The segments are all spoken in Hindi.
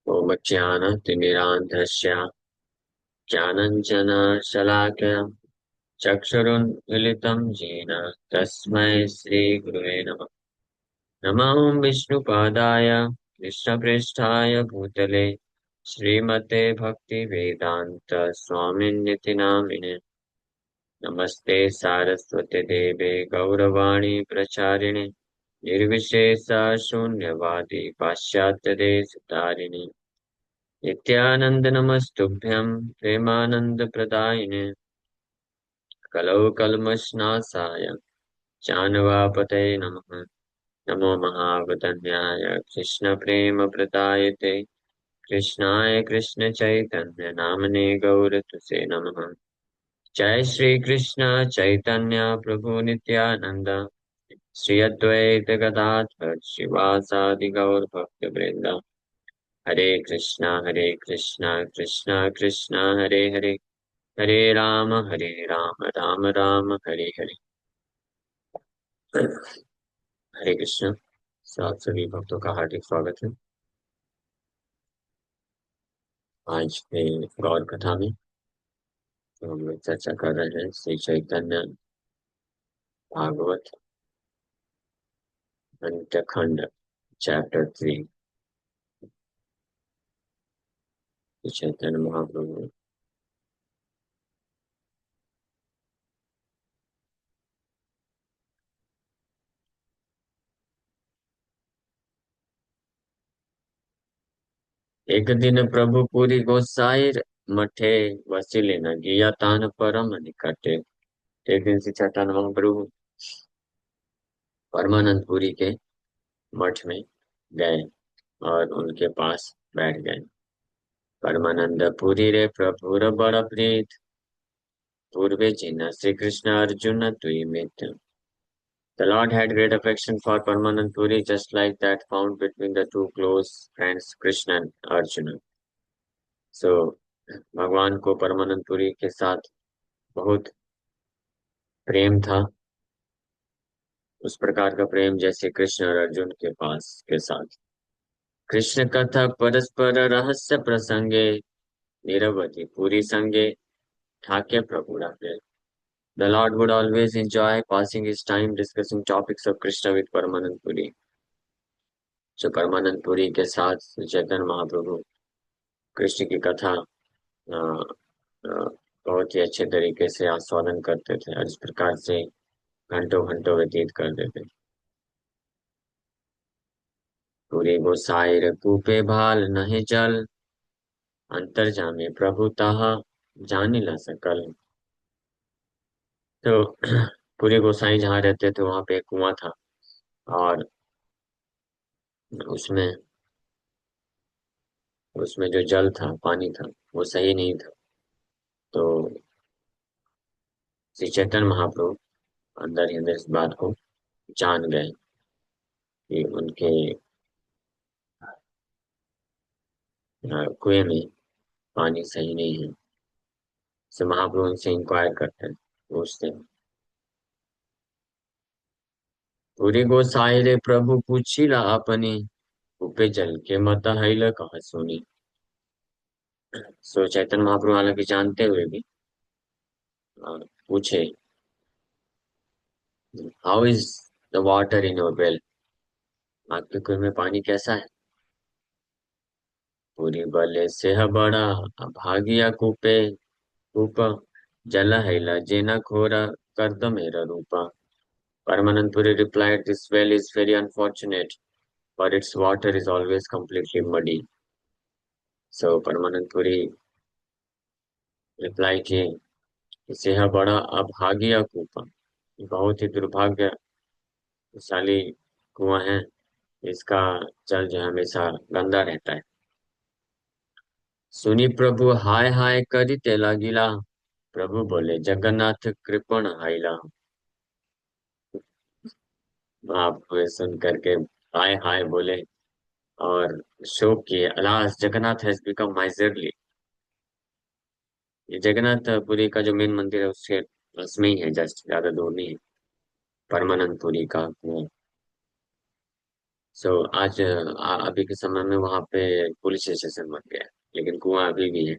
ओमज्ञानतिमिरान्धस्य ज्ञानञ्जनशलाकया चक्षुरुन्मीलितं येन तस्मै श्रीगुरुवे नमः। नमः विष्णुपादाय कृष्णप्रेष्ठाय भूतले श्रीमते भक्तिवेदान्त स्वामिन्निति नामिने। नमस्ते सारस्वते देवे गौरवाणी प्रचारिणे निर्विशेष शून्यवादी पाश्चात्यदेशतारिणे नित्यानंद नमस्तुभ्यं प्रेमानंद प्रदायिने कलौ कल्मषनाशाय चानवापतये नमः। नमो महावदन्याय कृष्ण प्रेम प्रदायते कृष्णाय कृष्ण चैतन्य नामने गौरतुसे नमः। जय श्री कृष्ण चैतन्य प्रभु नित्यानंद श्री अद्वैत गदाधर शिवासादि गौर भक्त वृंद। हरे कृष्णा कृष्णा कृष्णा हरे हरे हरे राम राम राम हरे हरे। हरे कृष्ण। आप सभी भक्तों का हार्दिक स्वागत है आज के गौर कथा में। तो हम लोग चर्चा कर रहे हैं श्री चैतन्य भागवत खंड चैप्टर 3। चैतन्य महाप्रभु एक दिन प्रभु पुरी गोसाई मठे वसिले न गिया तान परम निकटे। एक दिन श्री चैतन्य महाप्रभु परमानंदपुरी के मठ में गए और उनके पास बैठ गए। परमानंदपुरी रे प्रभुर बड़ प्रीत पूर्वे जिन श्री कृष्ण अर्जुन तुई मित। The Lord had great affection for Paramanand Puri, just like that found between the two close friends Krishna and Arjuna. So भगवान को परमानंद पुरी के साथ बहुत प्रेम था, उस प्रकार का प्रेम जैसे कृष्ण और अर्जुन के पास के साथ। कृष्ण कथा परस्पर रहस्य प्रसंगे निरवधि पूरी संगे ठाके प्रभु राखे। The Lord would always enjoy passing his time discussing topics of Krishna with Paramanand Puri. जो परमानंद पुरी के साथ चैतन्य महाप्रभु कृष्ण की कथा अ, बहुत ही अच्छे तरीके से आस्वादन करते थे और इस प्रकार से घंटों घंटों व्यतीत कर देते। पूरी गोसाई कूपे भाल नहे जल अंतर जामे प्रभु ताहा जानी ला सकल। तो पूरी गोसाई जहाँ रहते थे वहां पे एक कुआं था और उसमें उसमें जो जल था पानी था वो सही नहीं था। तो श्री चैतन्य महाप्रभु अंदर ही अंदर इस बात को जान गए कि उनके कुएं में पानी सही नहीं है। से महाप्रभु उनसे इंक्वायर करते हैं, पूछते हैं। पूरी गोसाई रे प्रभु पूछिला अपनी उपे जल के मत हैल कहा सुनी। सो चैतन्य महाप्रभु हालांकि जानते हुए भी पूछे, how is the water in your well, आपके कुएं में पानी कैसा है। पूरी बले से बड़ा भागिया कूपे कूप जल हैला जेना खोरा कर द मेरा रूपा। Paramanand Puri replied, this well is very unfortunate, but its water is always completely muddy. So Paramanand Puri replied कि इसे है बड़ा अभागिया कूपा, बहुत ही दुर्भाग्यशाली कुआं है, इसका जल जो हमेशा गंदा रहता है। सुनी प्रभु हाय हाय करी तेला गिला, प्रभु बोले जगन्नाथ कृपण हाइला। आप सुन करके हाय हाय बोले और शोक किए, alas Jagannath has become miserly. ये जगन्नाथपुरी का जो मेन मंदिर है उसके पास में ही है, जस्ट ज्यादा दूर नहीं है परमानंदपुरी का कुआं। सो आज अभी के समय में वहां पे पुलिस स्टेशन बन गया है, लेकिन कुआं अभी भी है।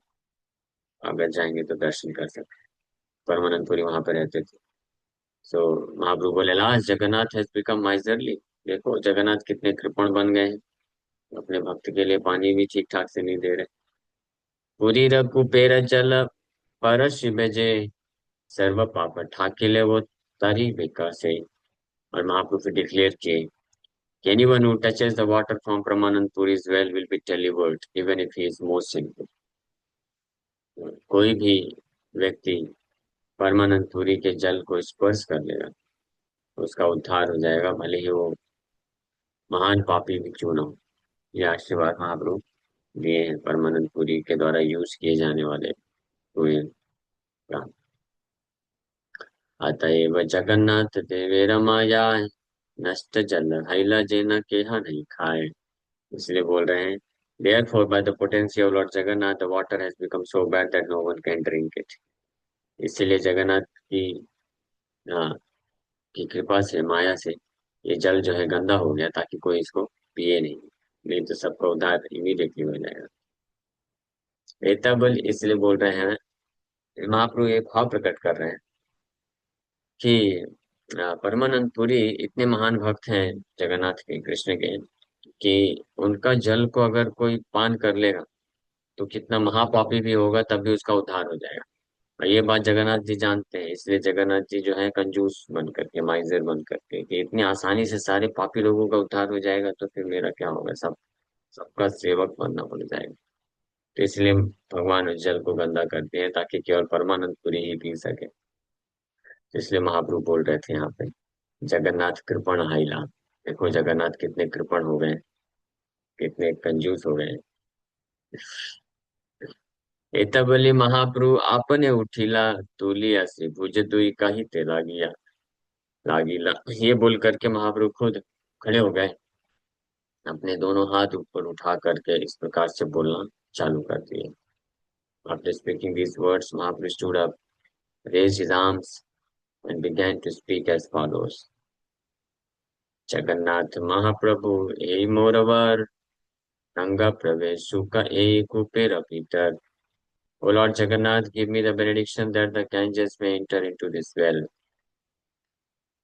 अगर जाएंगे तो दर्शन कर सकते हैं। परमानंदपुरी वहां पे रहते थे। सो महाप्रभु बोले, last Jagannath has become miserly. देखो जगन्नाथ कितने कृपण बन गए हैं। अपने भक्त के लिए पानी भी ठीक ठाक से नहीं दे रहे। पुरी रघुपेर जल पर शिवजे सर्व पाप ठाकिले वो तरी विकासे। और महाप्रभु डिक्लेयर किए, anyone who touches the water from Pramanand Puri's well will be delivered, even if he is most sinful. कोई भी व्यक्ति परमानंद पुरी के जल को स्पर्श कर लेगा तो उसका उद्धार हो जाएगा, भले ही वो महान पापी भी क्यों ना हो। ये आशीर्वाद महाप्रभु दिए हैं परमानंद पुरी के द्वारा यूज किए जाने वाले कुएं का। अतएव जगन्नाथ देवे रमाया नष्ट जल हैला जेना केहा नहीं खाए। इसलिए बोल रहे हैं, therefore by the potency of Lord Jagannath the water has become so bad that no one can drink it। इसीलिए जगन्नाथ की हाँ, की कृपा से, माया से ये जल जो है गंदा हो गया, ताकि कोई इसको पिए नहीं। नहीं तो सबका उद्धार इमीडिएटली हो जाएगा। एता बल इसलिए बोल रहे हैं, महाप्रभु ये भाव प्रकट कर रहे हैं कि परमानंद पुरी इतने महान भक्त हैं जगन्नाथ के, कृष्ण के, कि उनका जल को अगर कोई पान कर लेगा तो कितना महापापी भी होगा तब भी उसका उद्धार हो जाएगा। और ये बात जगन्नाथ जी जानते हैं, इसलिए जगन्नाथ जी जो है कंजूस बन करके, माइजर बन करके, कि इतनी आसानी से सारे पापी लोगों का उद्धार हो जाएगा तो फिर मेरा क्या होगा, सबका सेवक बनना पड़ जाएगा। तो इसलिए भगवान उस जल को गंदा करते हैं ताकि केवल परमानंद पुरी ही पी सके। तो इसलिए महाप्रभु बोल रहे थे यहाँ पे, जगन्नाथ कृपण हाइला। देखो जगन्नाथ कितने कृपण हो गए, कितने कंजूस हो गए। एतबली महाप्रभु आपने उठिला तुलिया से भुज दुई कही ते लागिला। ये बोल करके महाप्रभु खुद खड़े हो गए, अपने दोनों हाथ ऊपर उठा करके इस प्रकार से बोलना चालू कर दिए। After speaking these words, Mahaprabhu stood up, raised his arms, and began to speak as follows. Jagannath महाप्रभु ए मोरवर गंगा प्रवेश सुका ए कुपेर भीतर। O Lord Jagannath, give me the benediction that the Ganges may enter into this well।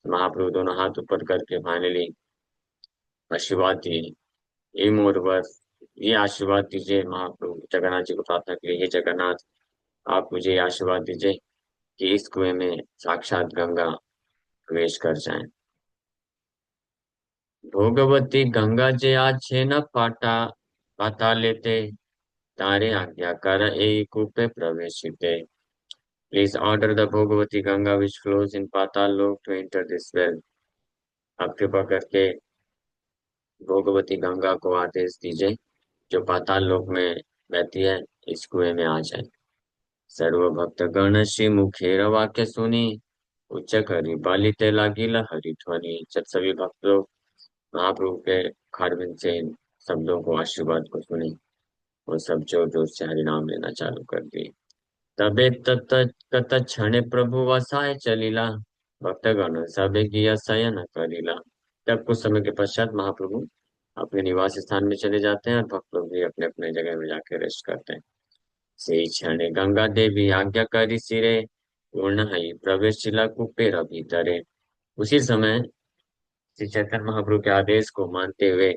महाप्रभु दोनों हाथ ऊपर करके फाइनली आशीर्वाद दिए। हे मोरवर, ये आशीर्वाद दीजिए। महाप्रभु जगन्नाथ जी को प्रार्थना के लिए, हे जगन्नाथ आप मुझे ये आशीर्वाद दीजिए कि इस कुएं में साक्षात गंगा प्रवेश कर जाए। भोगवती गंगा जे आछे न पाटा पाता लेते तारे आज्ञा कर ए कूपे प्रवेशिते। Please order the Bhogavati Ganga which flows in Patal Lok to enter this well. आप कृपा करके भोगवती गंगा को आदेश दीजिए जो पाताल लोक में बहती है, इस कुएं में आ जाए। सर्व भक्त गण श्री मुखेर वाक्य सुनी उच्च करी बालिते लागिला हरि ध्वनि। जब सभी भक्त लोग महाप्रभु के खारबिन से इन शब्दों को, आशीर्वाद को सुनी, वो सब जोर जोर से हरि नाम लेना चालू कर दिए। तबे तत कत क्षणे प्रभु वसाय चलीला भक्तगण सबे किया शयन करीला। तब कुछ समय के पश्चात महाप्रभु अपने निवास स्थान में चले जाते हैं और भक्त लोग भी अपने अपने जगह में जाके रेस्ट करते हैं। से क्षण गंगा देवी आज्ञाकारी सिरे पूर्ण हई प्रवेश शिला कुपेर भीतरे। उसी समय श्री चैतन्य महाप्रभु के आदेश को मानते हुए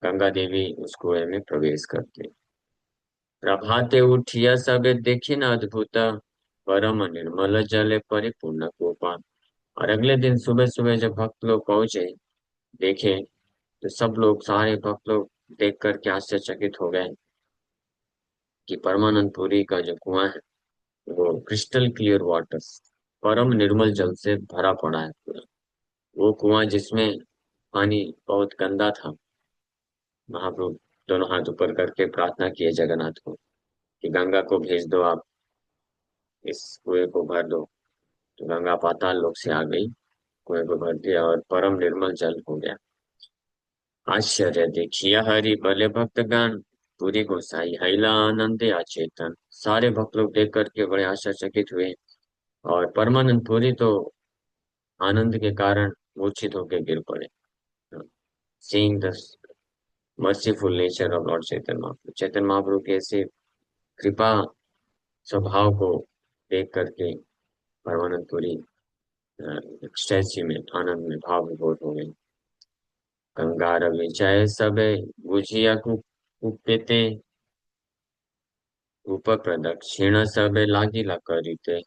गंगा देवी उस कुएं में प्रवेश करते। प्रभाते उठिया सबे देखी न अद्भुत परम निर्मल जले परिपूर्ण कोपा। और अगले दिन सुबह सुबह जब भक्त लोग पहुंचे, देखे तो सब लोग, सारे भक्त लोग देख करके आश्चर्यचकित हो गए कि परमानंदपुरी का जो कुआं है वो क्रिस्टल क्लियर वाटर, परम निर्मल जल से भरा पड़ा है पूरा। वो कुआं जिसमें पानी बहुत गंदा था। महाप्रभु दोनों हाथ ऊपर करके प्रार्थना किए जगन्नाथ को कि गंगा को भेज दो, आप इस कुएं को भर दो। तो गंगा पाताल लोक से आ गई, कुएं को भर दिया और परम निर्मल जल हो गया। आश्चर्य देखिए हरि भले भक्तगण पूरी गोसाई हैला आनंदे अचेतन। सारे भक्त लोग देख करके बड़े आश्चर्यचकित हुए और परमानंद पुरी तो आनंद के कारण मूर्छित होकर गिर पड़े। seeing the merciful nature of Lord Chaitanya Mahaprabhu. Chaitanya Mahaprabhu के ऐसे कृपा स्वभाव को देख करके परमानंद पुरी एक्सटेसी में आनंद में भाव विभोर हो गई। कंगार विजय सबे बुझिया कुपेते उप प्रदक्षिण सबे लागिला करिते।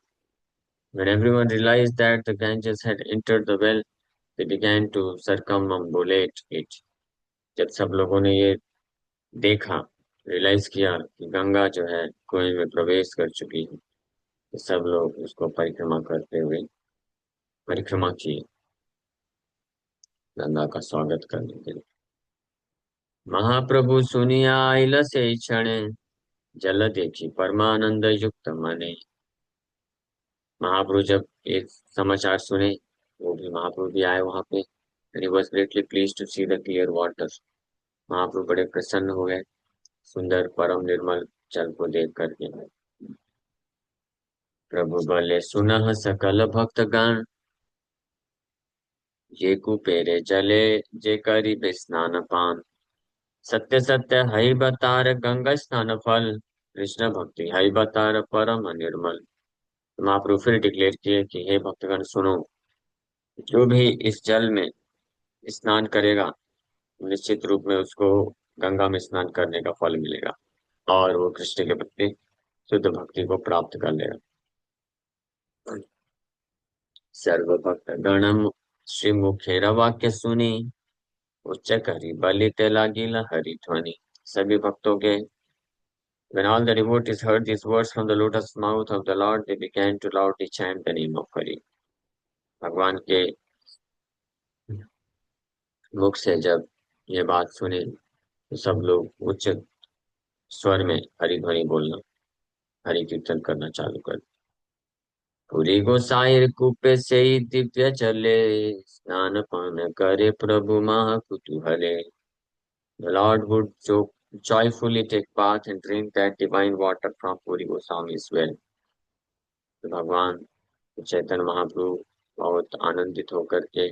When everyone realized that the Ganges had entered the well, they began to circumambulate it. जब सब लोगों ने ये देखा, रियलाइज किया कि गंगा जो है कुएं में प्रवेश कर चुकी है, तो सब लोग उसको परिक्रमा करते हुए परिक्रमा किए गंगा का स्वागत करने के लिए। महाप्रभु सुनिया आइल से क्षण जल देखी परमानंद युक्त मने। महाप्रभु जब ये समाचार सुने, वो भी महाप्रभु भी आए वहां पे, and he was greatly pleased to see the clear water. महाप्रभु बड़े प्रसन्न हो गए सुंदर परम निर्मल जल को देख करके। प्रभु बोले सुनह सकल भक्त गण ये कुपेरे जले जे करी स्नान पान। सत्य सत्य हई बतार गंगा स्नान फल कृष्ण भक्ति हई बतार परम निर्मल। तो महाप्रभु फिर डिक्लेयर किए कि हे भक्तगण सुनो, जो भी इस जल में स्नान करेगा निश्चित रूप में उसको गंगा में स्नान करने का फल मिलेगा और वो कृष्ण के प्रति शुद्ध भक्ति को प्राप्त कर लेगा। सर्व भक्त गणम श्री मुखेर वाक्य सुनी उच्च करी बलित लागिला हरि ध्वनि। सभी भक्तों के When all the devotees heard these words from the lotus mouth of the Lord, they began to loudly chant the name of Hari. भगवान के मुख से जब ये बात सुने तो सब लोग उच्च स्वर में हरि ध्वनि बोलना, हरि कीर्तन करना चालू कर। पुरी गोसाई कूपे से ही दिव्य चले स्नान पान करे प्रभु महा कुतूहले। The Lord would joyfully take bath and drink that divine water from Puri Goswami's well. तो भगवान चैतन्य महाप्रभु बहुत आनंदित होकर के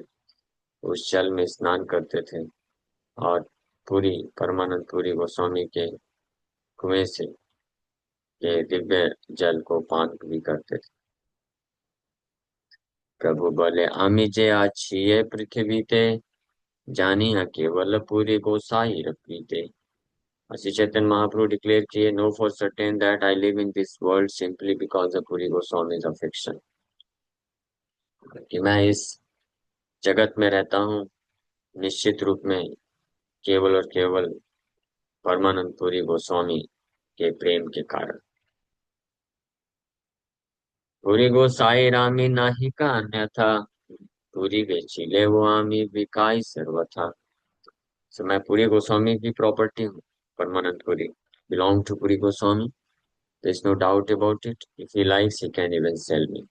उस जल में स्नान करते थे और पूरी परमानंद पुरी गोस्वामी के कुएं से के दिव्य जल को पान भी करते थे। प्रभु बोले आमी जे आछिए पृथ्वीते जानिया केवल पूरी गोसाई रखीते। Sri Chaitanya Mahaprabhu declared किए know for certain that I live in this world simply because of Puri Goswami's affection। कि मैं इस जगत में रहता हूँ निश्चित रूप में केवल और केवल परमानंद पुरी गोस्वामी के प्रेम के कारण। पुरी गोसाई रामी नाही का अन्यथा पुरी बेचिले वो आमी बिकाई सर्वथा। So मैं पुरी गोस्वामी की प्रॉपर्टी हूँ, परमानंद Puri belong to Puri Goswami. There is no doubt about it. If he likes, he can even sell me।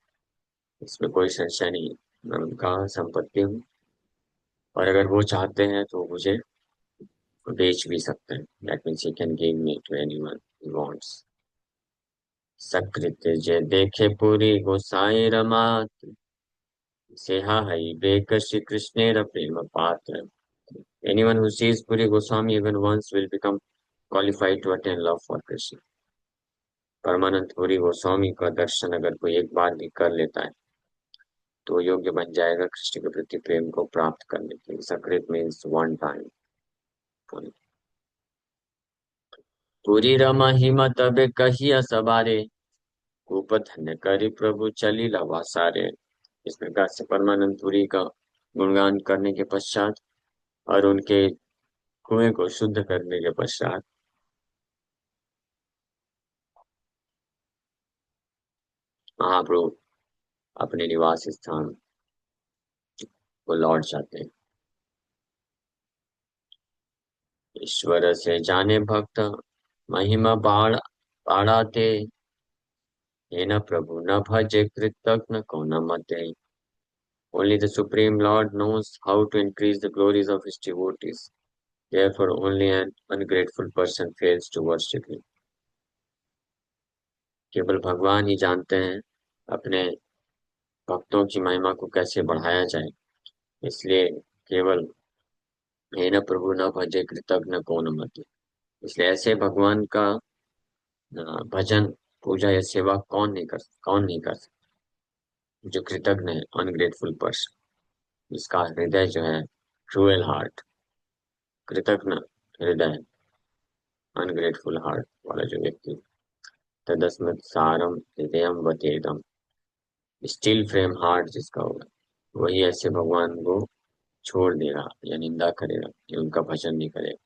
इसमें कोई संशय नहीं, मैं उनका संपत्ति हूँ और अगर वो चाहते हैं तो मुझे बेच भी सकते हैं। That means he can give me to anyone he wants। सकृत जे देखे पुरी गोसाई रमात सेहा हई बेक श्री कृष्णेर प्रेम पात्र। Anyone who sees Puri Goswami even once will become qualified to attain love for Krishna। परमानंद पुरी गोस्वामी का दर्शन अगर कोई एक बार भी कर लेता है तो योग्य बन जाएगा कृष्ण के प्रति प्रेम को प्राप्त करने के लिए। सकृत मीन्स वन टाइम। पुरी रमा हिमा तबे कहिया सवारे कूप धन्य करी प्रभु चली लवा सारे। इस प्रकार से परमानंद पुरी का गुणगान करने के पश्चात और उनके कुएं को शुद्ध करने के पश्चात महाप्रभु अपने निवास स्थान को लौट जाते हैं। ईश्वर से जाने भक्त महिमा बाढ़ाते हे न प्रभु न भजे कृतज्ञ को न मते। Only the Supreme Lord knows how to increase the glories of his devotees. Therefore, only an ungrateful person fails to worship him। केवल भगवान ही जानते हैं अपने भक्तों की महिमा को कैसे बढ़ाया जाए, इसलिए केवल हे न प्रभु न भजे कृतज्ञ को न मति। इसलिए ऐसे भगवान का भजन पूजा या सेवा कौन नहीं कर सकता, जो कृतज्ञ है, अनग्रेटफुल पर्सन, जिसका हृदय जो है क्रूएल हार्ट, कृतज्ञ हृदय, अनग्रेटफुल हार्ट वाला जो व्यक्ति, तदस्मत् सारम हृदयम वतेदम, स्टील फ्रेम हार्ट जिसका होगा, वही ऐसे भगवान को छोड़ देगा या निंदा करेगा या उनका भजन नहीं करेगा।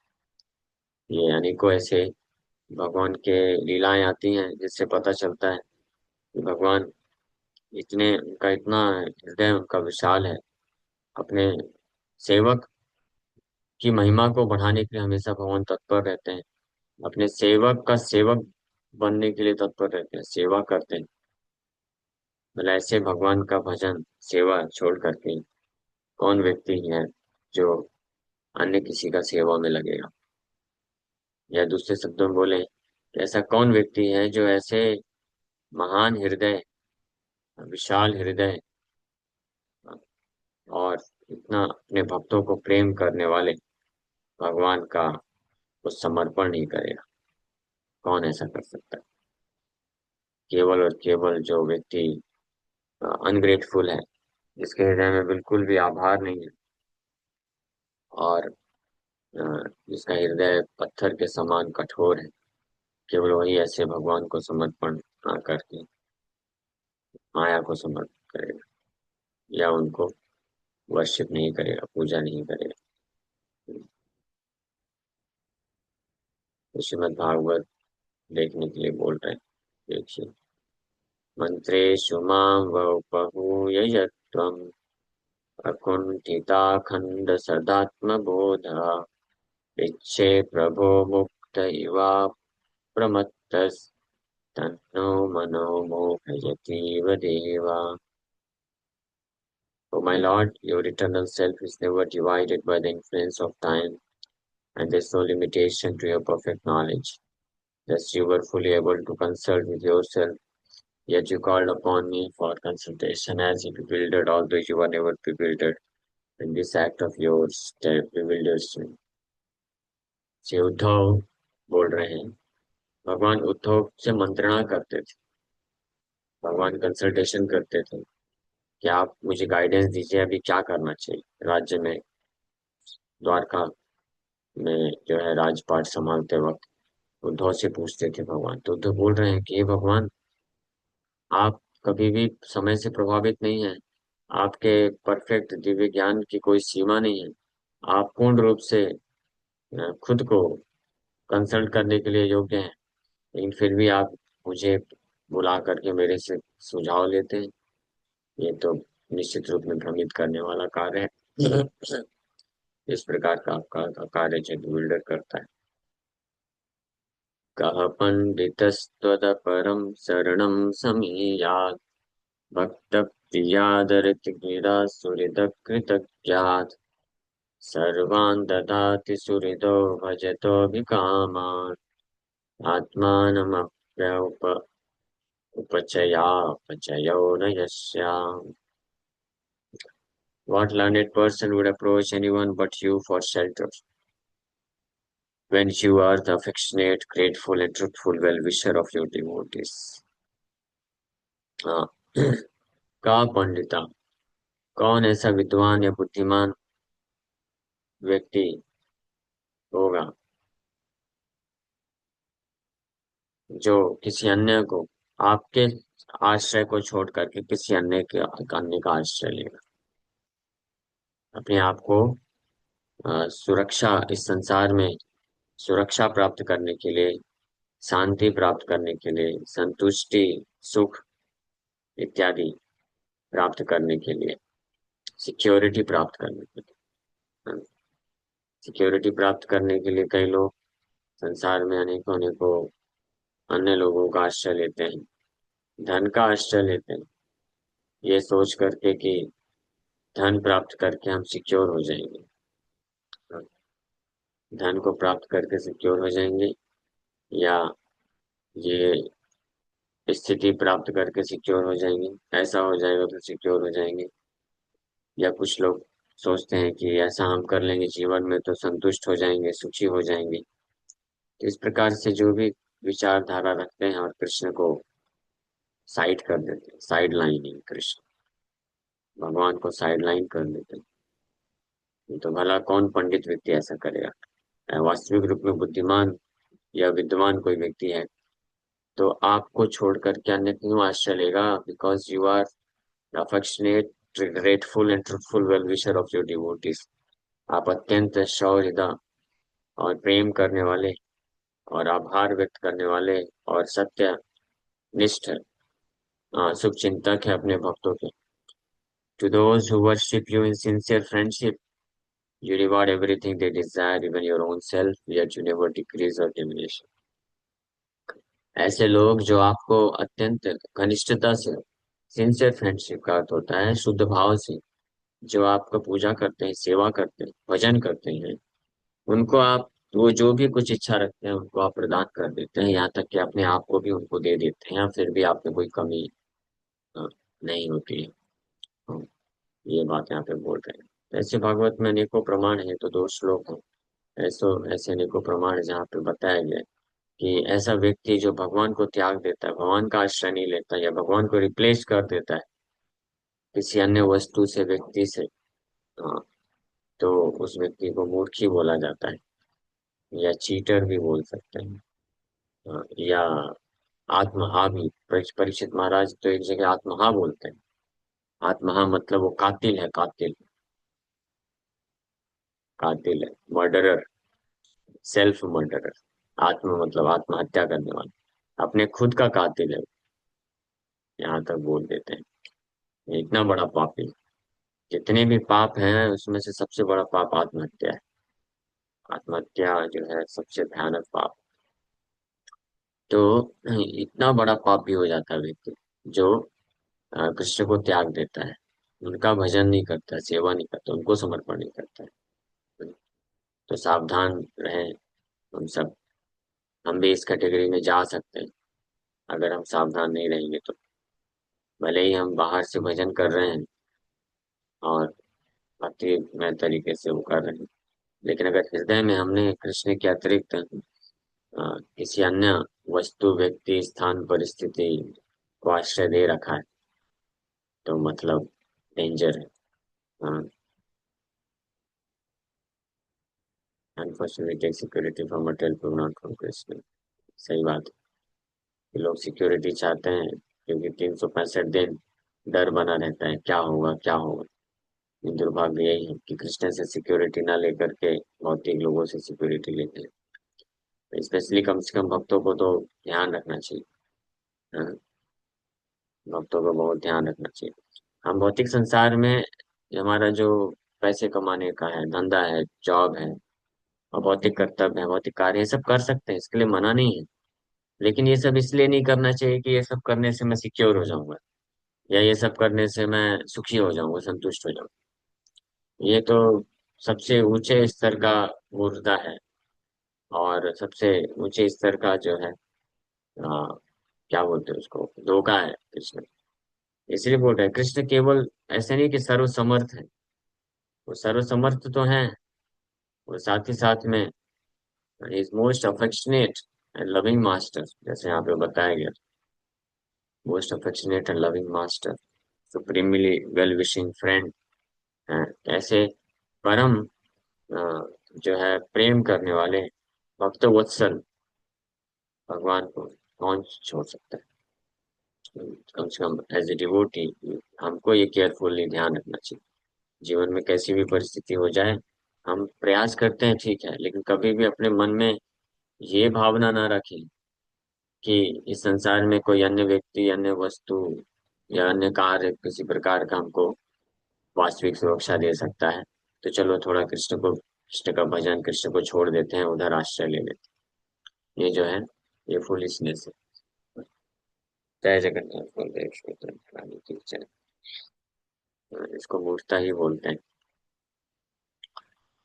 ये अनेकों ऐसे भगवान के लीलाएं आती हैं जिससे पता चलता है कि भगवान इतने, उनका इतना हृदय उनका विशाल है। अपने सेवक की महिमा को बढ़ाने के लिए हमेशा भगवान तत्पर रहते हैं, अपने सेवक का सेवक बनने के लिए तत्पर रहते हैं, सेवा करते हैं। मतलब ऐसे भगवान का भजन सेवा छोड़ करके कौन व्यक्ति है जो अन्य किसी का सेवा में लगेगा। या दूसरे शब्दों में बोले, ऐसा कौन व्यक्ति है जो ऐसे महान हृदय, विशाल हृदय और इतना अपने भक्तों को प्रेम करने वाले भगवान का वो समर्पण नहीं करेगा। कौन ऐसा कर सकता है? केवल और केवल जो व्यक्ति अनग्रेटफुल है, जिसके हृदय में बिल्कुल भी आभार नहीं है, और अ, जिसका हृदय पत्थर के समान कठोर है, केवल वही ऐसे भगवान को समर्पण करके माया को समर्पण करेगा या उनको वर्शिप नहीं करेगा, पूजा नहीं करेगा। तो श्रीमद् भागवत देखने के लिए बोल रहे हैं, देखिए। मंत्रेषु मां वपुर्ययत्वम् अकुण्ठिताखण्डसदात्मबोधः इच्छे प्रभो मुक्त इवा प्रमत्तस्तन्नो मनो मोहयतीव देवा। O my Lord, your eternal self is never divided by the influence of time, and there is no limitation to your perfect knowledge. Thus you were fully able to consult with yourself, yet you called upon me for consultation as if bewildered, although you were never bewildered. And this act of yours bewilders me. Shri Uddhav बोल रहे हैं, भगवान उद्धव से मंत्रणा करते थे, भगवान कंसल्टेशन करते थे कि आप मुझे गाइडेंस दीजिए, अभी क्या करना चाहिए राज्य में, द्वारका में जो है राजपाट संभालते वक्त उद्धव से पूछते थे भगवान। तो उद्धव बोल रहे हैं कि हे भगवान, आप कभी भी समय से प्रभावित नहीं है, आपके परफेक्ट दिव्य ज्ञान की कोई सीमा नहीं है, आप पूर्ण रूप से खुद को कंसल्ट करने के लिए योग्य हैं, लेकिन फिर भी आप मुझे बुला करके मेरे से सुझाव लेते हैं। ये तो निश्चित रूप में भ्रमित करने वाला कार्य है। इस प्रकार का आपका कार्य जो बिल्डर करता है। कः पंडितस्त्वदपरं शरणं समीयात् भक्तप्रियादरतिगिरासुहृदकृतज्ञात् सर्वान् ददाति सुहृदो भजतोऽभिकामान् आत्मानमप्यउप उपचयापचयो न यस्याम्। What learned person would approach anyone but you for shelter, when you are the affectionate, grateful, and truthful well-wisher of your devotees? हाँ। का पंडिता, कौन ऐसा विद्वान या बुद्धिमान व्यक्ति होगा जो किसी अन्य को, आपके आश्रय को छोड़ करके किसी अन्य का आश्रय लेगा, अपने आप को सुरक्षा, इस संसार में सुरक्षा प्राप्त करने के लिए, शांति प्राप्त करने के लिए, संतुष्टि, सुख इत्यादि प्राप्त करने के लिए, सिक्योरिटी प्राप्त करने के लिए, सिक्योरिटी प्राप्त करने के लिए कई लोग संसार में अनेकों अनेकों अन्य लोगों का आश्रय लेते हैं, धन का आश्रय लेते हैं, ये सोच करके कि धन प्राप्त करके हम सिक्योर हो जाएंगे, धन को प्राप्त करके सिक्योर हो जाएंगे, या ये स्थिति प्राप्त करके सिक्योर हो जाएंगे, ऐसा हो जाएगा तो सिक्योर हो जाएंगे। या कुछ लोग सोचते हैं कि ऐसा हम कर लेंगे जीवन में तो संतुष्ट हो जाएंगे, सुखी हो जाएंगे। तो इस प्रकार से जो भी विचारधारा रखते हैं और कृष्ण को साइड कर देते हैं, साइड लाइनिंग, कृष्ण भगवान को साइड लाइन कर देते हैं। तो भला कौन पंडित व्यक्ति ऐसा करेगा? वास्तविक रूप में बुद्धिमान या विद्वान कोई व्यक्ति है तो आपको छोड़कर के अन्य क्यों आश्रय लेगा? Because you are affectionate, grateful and truthful well wisher of your devotees. आप अत्यंत सौहृदय और प्रेम करने वाले और आभार व्यक्त करने वाले और सत्यनिष्ठ शुभचिंतक है अपने भक्तों के। To those who worship you in sincere friendship you reward everything they desire, even your own self, yet you never decrease or diminish. ऐसे लोग जो आपको अत्यंत घनिष्ठता से, सिंसियर फ्रेंडशिप का अर्थ होता है शुद्ध भाव से, जो आपका पूजा करते हैं, सेवा करते हैं, भजन करते हैं, उनको आप वो जो भी कुछ इच्छा रखते हैं उनको आप प्रदान कर देते हैं, यहाँ तक कि अपने आप को भी उनको दे देते हैं, फिर भी आप में कोई कमी अ, नहीं होती है। हाँ, ये बात यहाँ पे बोल रहे हैं। ऐसे भागवत में अनेकों प्रमाण है, तो दो श्लोक हैं ऐसे ऐसे अनेकों प्रमाण है जहाँ पे बताया गया है कि ऐसा व्यक्ति जो भगवान को त्याग देता है, भगवान का आश्रय नहीं लेता या भगवान को रिप्लेस कर देता है किसी अन्य वस्तु से, व्यक्ति से, हाँ, तो उस व्यक्ति को मूर्खी बोला जाता है या चीटर भी बोल सकते हैं। हाँ, या आत्महा भी। परीक्षित महाराज तो एक जगह आत्महा बोलते हैं। आत्महा मतलब वो कातिल है, कातिल, कातिल है, मर्डरर, सेल्फ मर्डरर। आत्म मतलब आत्महत्या करने वाला, अपने खुद का कातिल है, यहाँ तक बोल देते हैं। ये इतना बड़ा पापी, जितने भी पाप हैं उसमें से सबसे बड़ा पाप आत्महत्या है। आत्महत्या जो है सबसे भयानक पाप। तो इतना बड़ा पाप भी हो जाता है व्यक्ति जो कृष्ण को त्याग देता है, उनका भजन नहीं करता, सेवा नहीं करता, उनको समर्पण नहीं करता है। तो सावधान रहें हम सब। हम भी इस कैटेगरी में जा सकते हैं अगर हम सावधान नहीं रहेंगे तो। भले ही हम बाहर से भजन कर रहे हैं और भक्ति में तरीके से वो कर रहे हैं, लेकिन अगर हृदय में हमने कृष्ण के अतिरिक्त किसी अन्य वस्तु, व्यक्ति, स्थान, परिस्थिति को आश्रय दे रखा है तो मतलब डेंजर है। Unfortunately take security from tell not from Krishna. सही बात है कि लोग सिक्योरिटी चाहते हैं क्योंकि 365 दिन डर बना रहता है, क्या होगा क्या होगा। ये दुर्भाग्य यही है कि कृष्ण से सिक्योरिटी ना लेकर के भौतिक लोगों से सिक्योरिटी लेते हैं। स्पेशली कम से कम भक्तों को तो ध्यान रखना चाहिए। हाँ, भक्तों को बहुत ध्यान रखना चाहिए। हम भौतिक संसार में हमारा जो पैसे कमाने का है, धंधा है, जॉब है और भौतिक कर्तव्य है, भौतिक कार्य है, सब कर सकते हैं, इसके लिए मना नहीं है। लेकिन ये सब इसलिए नहीं करना चाहिए कि ये सब करने से मैं सिक्योर हो जाऊंगा या ये सब करने से मैं सुखी हो जाऊंगा, संतुष्ट हो जाऊंगा। ये तो सबसे ऊंचे स्तर का मूर्खता है और सबसे ऊंचे स्तर का जो है क्या बोलते हैं उसको, धोखा है कृष्ण। इसलिए बोल रहे हैं कृष्ण केवल ऐसे नहीं कि सर्वसमर्थ है, वो सर्वसमर्थ तो है, वो साथ ही साथ में is most affectionate and loving master, जैसे यहाँ पे बताया गया, most affectionate and loving master, supremely well wishing friend है। ऐसे परम जो है प्रेम करने वाले भक्त वत्सल भगवान को कौन छोड़ सकता है? कम से कम एज ए डिवोटी हमको ये केयरफुली ध्यान रखना चाहिए। जीवन में कैसी भी परिस्थिति हो जाए, हम प्रयास करते हैं ठीक है, लेकिन कभी भी अपने मन में ये भावना ना रखें कि इस संसार में कोई अन्य व्यक्ति, अन्य वस्तु या अन्य कार्य किसी प्रकार का हमको वास्तविक सुरक्षा दे सकता है। तो चलो थोड़ा कृष्ण का भजन, कृष्ण को छोड़ देते हैं, उधर आश्रय ले लेते हैं। ये जो है ये फुलिशनेस है। जय जगन्नाथ बलदेव सुभद्रा काली की जय। इसको मूर्खता ही बोलते हैं।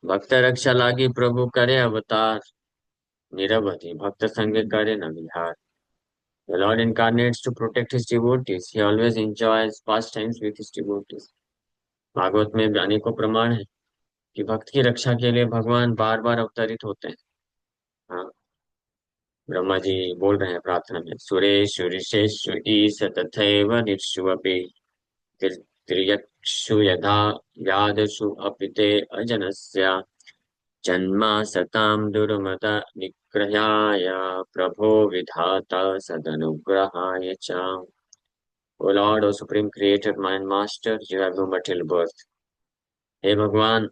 भक्त रक्षा लागी प्रभु करे अवतार, निरवधि भक्त संग करे न विहार। The Lord incarnates to protect his devotees. He always enjoys pastimes with his devotees. Bhagavat में भी अनेकों प्रमाण है कि भक्त की रक्षा के लिए भगवान बार बार अवतरित होते हैं। हाँ, ब्रह्मा जी बोल रहे हैं प्रार्थना में, सुरेषु ऋषेषु ईश तथैव नित्सु अपि त्रियक्षु यथा व्याधसु अपि ते अजनस्य जन्मा सतां दुर्मत निग्रहाय प्रभो विधाता सदनुग्रहाय च। O Lord, O Supreme Creator, my Master, you have no material birth. हे भगवान,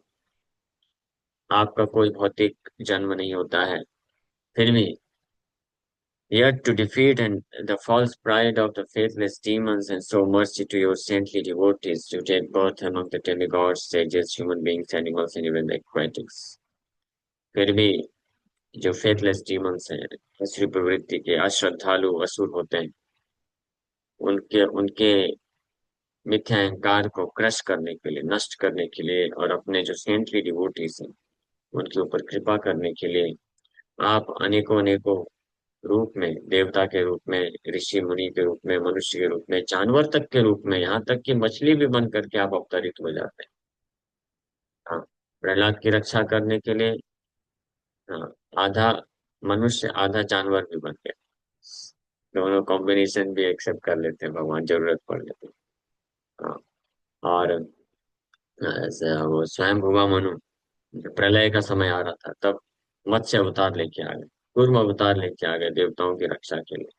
आपका कोई भौतिक जन्म नहीं होता है, फिर भी yet to defeat and the false pride of the faithless demons and show mercy to your saintly devotees, you take birth among the demigods, sages, human beings, animals, and even the aquatics. फिर भी जो फेथलेस डीमंस हैं, असुरी प्रवृत्ति के अश्रद्धालु असुर होते हैं, उनके उनके मिथ्या अहंकार को क्रश करने के लिए, नष्ट करने के लिए, और अपने जो सेंटली डिवोटीज हैं उनके ऊपर कृपा करने के लिए आप अनेकों अनेकों रूप में, देवता के रूप में, ऋषि मुनि के रूप में, मनुष्य के रूप में, जानवर तक के रूप में, यहाँ तक कि मछली भी बन करके आप अवतरित हो जाते हैं। हाँ, प्रहलाद की रक्षा करने के लिए, हाँ, आधा मनुष्य आधा जानवर भी बन गया। दोनों कॉम्बिनेशन भी एक्सेप्ट कर लेते हैं भगवान, जरूरत पड़ने पे। हाँ, और ऐसे वो स्वयं भुवा मनु, जब प्रलय का समय आ रहा था तब मत्स्य अवतार लेके आ गए, कूर्म अवतार लेके आ गए देवताओं की रक्षा के लिए।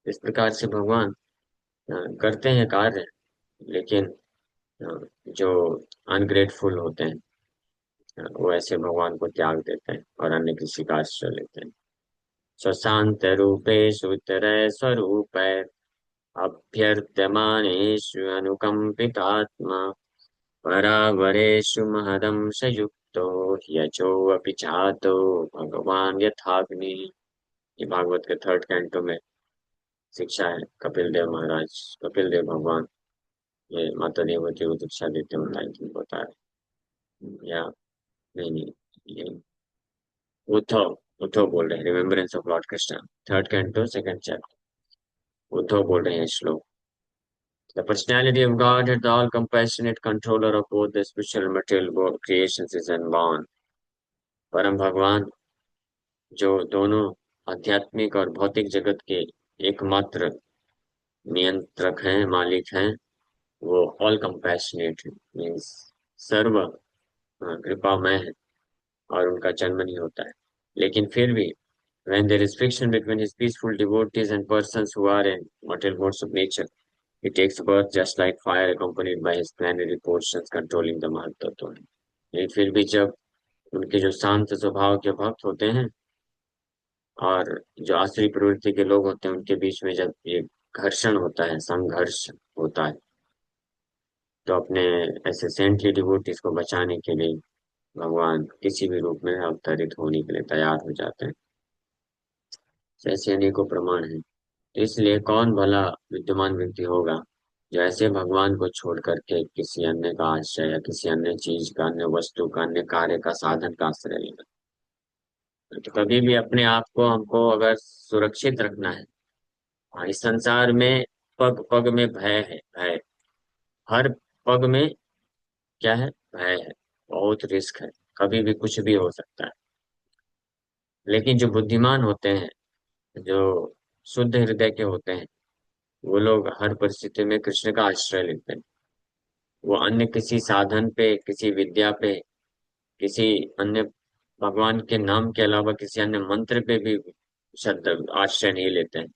इस प्रकार से भगवान करते हैं कार्य, लेकिन अ, जो अनग्रेटफुल होते हैं, वो ऐसे भगवान को त्याग देते हैं और अन्य किसी का आश्रय लेते हैं। स्वशांत रूपेषु इतरय स्वरूप अभ्यर्त्यमानेषु अनुकंपितात्मा परावरेषु महदंश युक्तो यचोऽपि चातो भगवान यथाग्नि। ये भागवत के थर्ड कैंटो में शिक्षा है। कपिल देव महाराज, कपिल देव भगवान ये माता देवती को दीक्षा देते हैं, बता रहे या नहीं, नहीं, ये उद्धव, उद्धव बोल रहे हैं, remembrance of Lord Krishna, third canto second chapter, Uddhav बोल रहे हैं श्लोक। The personality of God, the all compassionate controller of both the spiritual and material creations, is unborn. परम भगवान जो दोनों आध्यात्मिक और भौतिक जगत के एकमात्र नियंत्रक हैं, मालिक हैं, वो ऑल कंपैशनेट है, मीन्स सर्व कृपामय है, और उनका जन्म नहीं होता है। लेकिन फिर भी when there is friction between his peaceful devotees and persons who are in material modes of nature, he takes birth just like fire accompanied by his planetary portions controlling the महातत्व। लेकिन फिर भी जब उनके जो शांत स्वभाव के भक्त होते हैं और जो आसुरी प्रवृत्ति के लोग होते हैं, उनके बीच में जब ये घर्षण होता है, संघर्ष होता है, तो अपने ऐसे सेंटली डिवोटीज को बचाने के लिए भगवान किसी भी रूप में अवतरित होने के लिए तैयार हो जाते हैं। ऐसे अनेकों प्रमाण हैं। तो इसलिए कौन भला विद्यमान व्यक्ति होगा जो ऐसे भगवान को छोड़ करके किसी अन्य का आश्रय या किसी अन्य चीज का, अन्य वस्तु का, अन्य कार्य का, साधन का आश्रय लेगा। तो कभी भी अपने आप को, हमको अगर सुरक्षित रखना है, हाँ, इस संसार में पग पग में भय है, भय हर पग में क्या है, भय है, बहुत रिस्क है, कभी भी कुछ भी हो सकता है। लेकिन जो बुद्धिमान होते हैं, जो शुद्ध हृदय के होते हैं, वो लोग हर परिस्थिति में कृष्ण का आश्रय लेते हैं। वो अन्य किसी साधन पे, किसी विद्या पे, किसी अन्य भगवान के नाम के अलावा किसी अन्य मंत्र पे भी श्रद्धा आश्रय नहीं लेते हैं।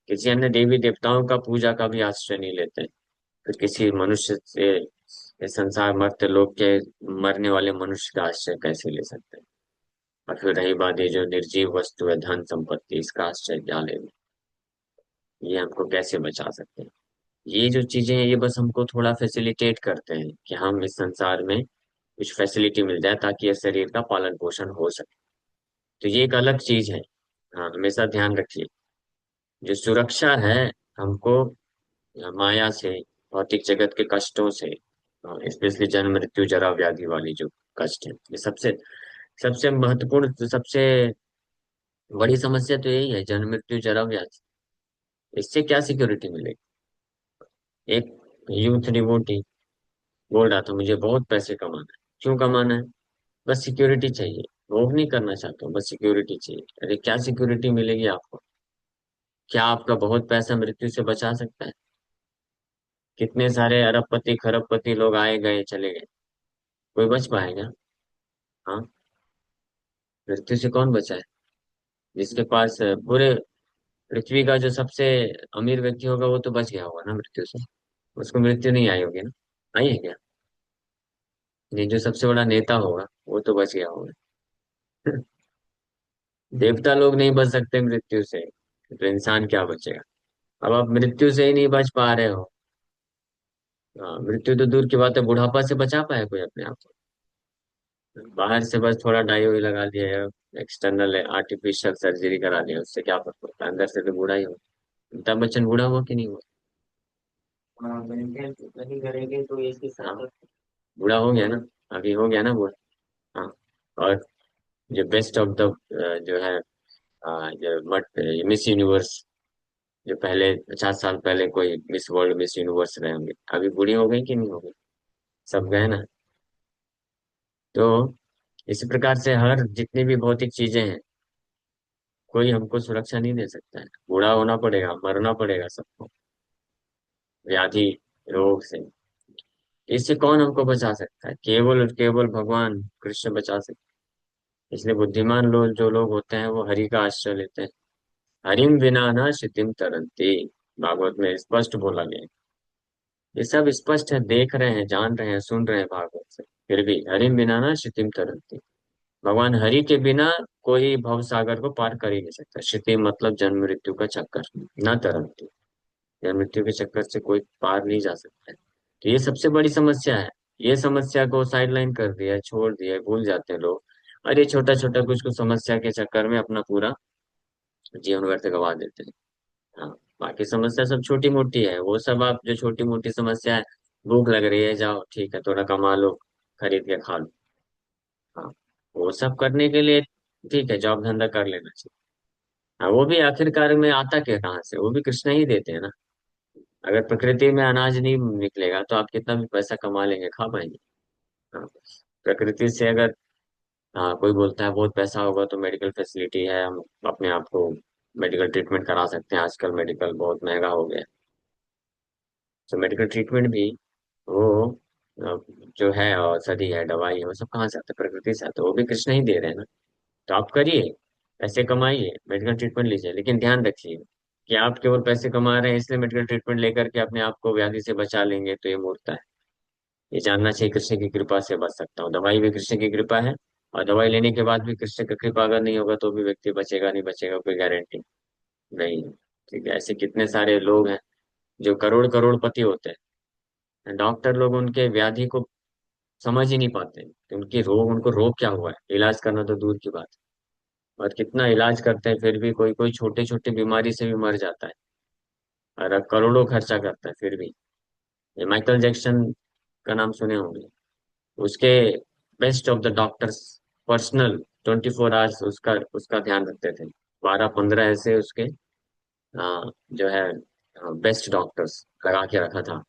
किसी अन्य देवी देवताओं का पूजा का भी आश्रय नहीं लेते हैं। फिर किसी मनुष्य से, इस संसार मर्त्य लोक के मरने वाले मनुष्य का आश्रय कैसे ले सकते हैं? और फिर रही बात, ये जो निर्जीव वस्तु है, धन संपत्ति, इसका आश्रय क्या लेंगे? ये हमको कैसे बचा सकते हैं? ये जो चीजें हैं, ये बस हमको थोड़ा फैसिलिटेट करते हैं कि हम इस संसार में कुछ फैसिलिटी मिल जाए ताकि ये शरीर का पालन पोषण हो सके। तो ये एक अलग चीज है। हाँ, हमेशा ध्यान रखिए, जो सुरक्षा है हमको माया से, भौतिक जगत के कष्टों से, स्पेशली जन्म मृत्यु जरा व्याधि वाली जो कष्ट है, ये सबसे सबसे महत्वपूर्ण, सबसे बड़ी समस्या तो यही है, जन्म मृत्यु जरा व्याधि। इससे क्या सिक्योरिटी मिलेगी? एक यूथ डिवोटी बोल रहा था मुझे बहुत पैसे कमाना है। क्यों कमाना है? बस सिक्योरिटी चाहिए। भोग नहीं करना चाहता हूँ, बस सिक्योरिटी चाहिए। अरे क्या सिक्योरिटी मिलेगी आपको? क्या आपका बहुत पैसा मृत्यु से बचा सकता है? कितने सारे अरबपति खरबपति लोग आए गए चले गए, कोई बच पाएगा? हाँ, मृत्यु से कौन बचा है? जिसके पास पूरे पृथ्वी का जो सबसे अमीर व्यक्ति होगा वो तो बच गया होगा ना मृत्यु से। उसको मृत्यु नहीं आई होगी ना? आई है क्या? ये जो सबसे बड़ा नेता होगा वो तो बच गया होगा। देवता लोग नहीं बच सकते मृत्यु से, तो इंसान क्या बचेगा? अब आप मृत्यु से ही नहीं बच पा रहे हो। हाँ, मृत्यु तो दूर की बात है, बुढ़ापा से बचा पाए कोई अपने आप को? बाहर से बस थोड़ा डाई वाई लगा लिया है, एक्सटर्नल आर्टिफिशियल सर्जरी करा लिया, उससे क्या फर्क पड़ता है? अंदर से तो बूढ़ा ही हो। अमिताभ बच्चन बूढ़ा हुआ कि नहीं हुआ? हाँ, मेंटेन नहीं करेंगे तो इसकी सलामत। बूढ़ा हो गया ना, अभी हो गया ना बूढ़ा। हाँ। और जो बेस्ट ऑफ द जो है जो मट मिस यूनिवर्स, जो पहले 50 साल पहले कोई मिस वर्ल्ड मिस यूनिवर्स रहे होंगे, अभी बूढ़ी हो गई कि नहीं हो गई? सब गए ना। तो इसी प्रकार से हर जितनी भी भौतिक चीजें हैं, कोई हमको सुरक्षा नहीं दे सकता है। बूढ़ा होना पड़ेगा, मरना पड़ेगा सबको, व्याधि, रोग से। इससे कौन हमको बचा सकता है? केवल और केवल भगवान कृष्ण बचा सकते हैं। इसलिए बुद्धिमान लोग जो लोग होते हैं वो हरि का आश्रय लेते हैं। हरिम विना न शितिम तरंती, भागवत में स्पष्ट बोला गया है। ये सब स्पष्ट है, देख रहे हैं, जान रहे हैं, सुन रहे हैं भागवत से, फिर भी हरिम बिना ना शितिम तरंती। भगवान हरि के बिना कोई भव सागर को पार कर ही नहीं सकता। शिति मतलब जन्म मृत्यु का चक्कर, न तरंती। जन्म मृत्यु के चक्कर से कोई पार नहीं जा सकता है। तो ये सबसे बड़ी समस्या है। ये समस्या को साइडलाइन कर दिया है, छोड़ दिया है, भूल जाते हैं लोग। और ये छोटा छोटा कुछ कुछ समस्या के चक्कर में अपना पूरा जीवन व्यर्थ गवा देते हैं। हाँ। बाकी समस्या सब छोटी मोटी है, वो सब आप जो छोटी मोटी समस्या है, भूख लग रही है, जाओ ठीक है थोड़ा कमा लो, खरीद के खा लो। हाँ, वो सब करने के लिए ठीक है, जॉब धंधा कर लेना चाहिए। हाँ, वो भी आखिरकार में आता क्या कहाँ से? वो भी कृष्ण ही देते हैं ना। अगर प्रकृति में अनाज नहीं निकलेगा तो आप कितना भी पैसा कमा लेंगे, खा पाएंगे? हाँ। प्रकृति से अगर, हाँ, कोई बोलता है बहुत पैसा होगा तो मेडिकल फैसिलिटी है, हम अपने आप को मेडिकल ट्रीटमेंट करा सकते हैं, आजकल मेडिकल बहुत महंगा हो गया है। तो मेडिकल ट्रीटमेंट भी वो अ, जो है औषधि है, दवाई है, वो सब कहाँ से आते हैं? प्रकृति से आते हैं, वो भी कृष्ण ही दे रहे हैं ना। तो आप करिए, पैसे कमाइए, मेडिकल ट्रीटमेंट लीजिए, लेकिन ध्यान रखिए कि आप केवल पैसे कमा रहे हैं इसलिए मेडिकल ट्रीटमेंट लेकर के अपने आप को व्याधि से बचा लेंगे तो ये मूर्खता है। ये जानना चाहिए कृष्ण की कृपा से बच सकता हूँ, दवाई भी कृष्ण की कृपा है। और दवाई लेने के बाद भी कृष्ण की कृपा अगर नहीं होगा तो भी व्यक्ति बचेगा नहीं बचेगा कोई गारंटी नहीं है। ठीक है, ऐसे कितने सारे लोग हैं जो करोड़ करोड़पति होते हैं, डॉक्टर लोग उनके व्याधि को समझ ही नहीं पाते कि उनकी रोग, उनको रोग क्या हुआ है, इलाज करना तो दूर की बात है। और कितना इलाज करते हैं फिर भी कोई कोई छोटे छोटे बीमारी से भी मर जाता है, और अब करोड़ों खर्चा करता है फिर भी। ये माइकल जैक्सन का नाम सुने होंगे। उसके best of the doctors personal 24 hours उसका उसका ध्यान रखते थे। 12-15 ऐसे उसके जो है बेस्ट डॉक्टर्स लगा के रखा था।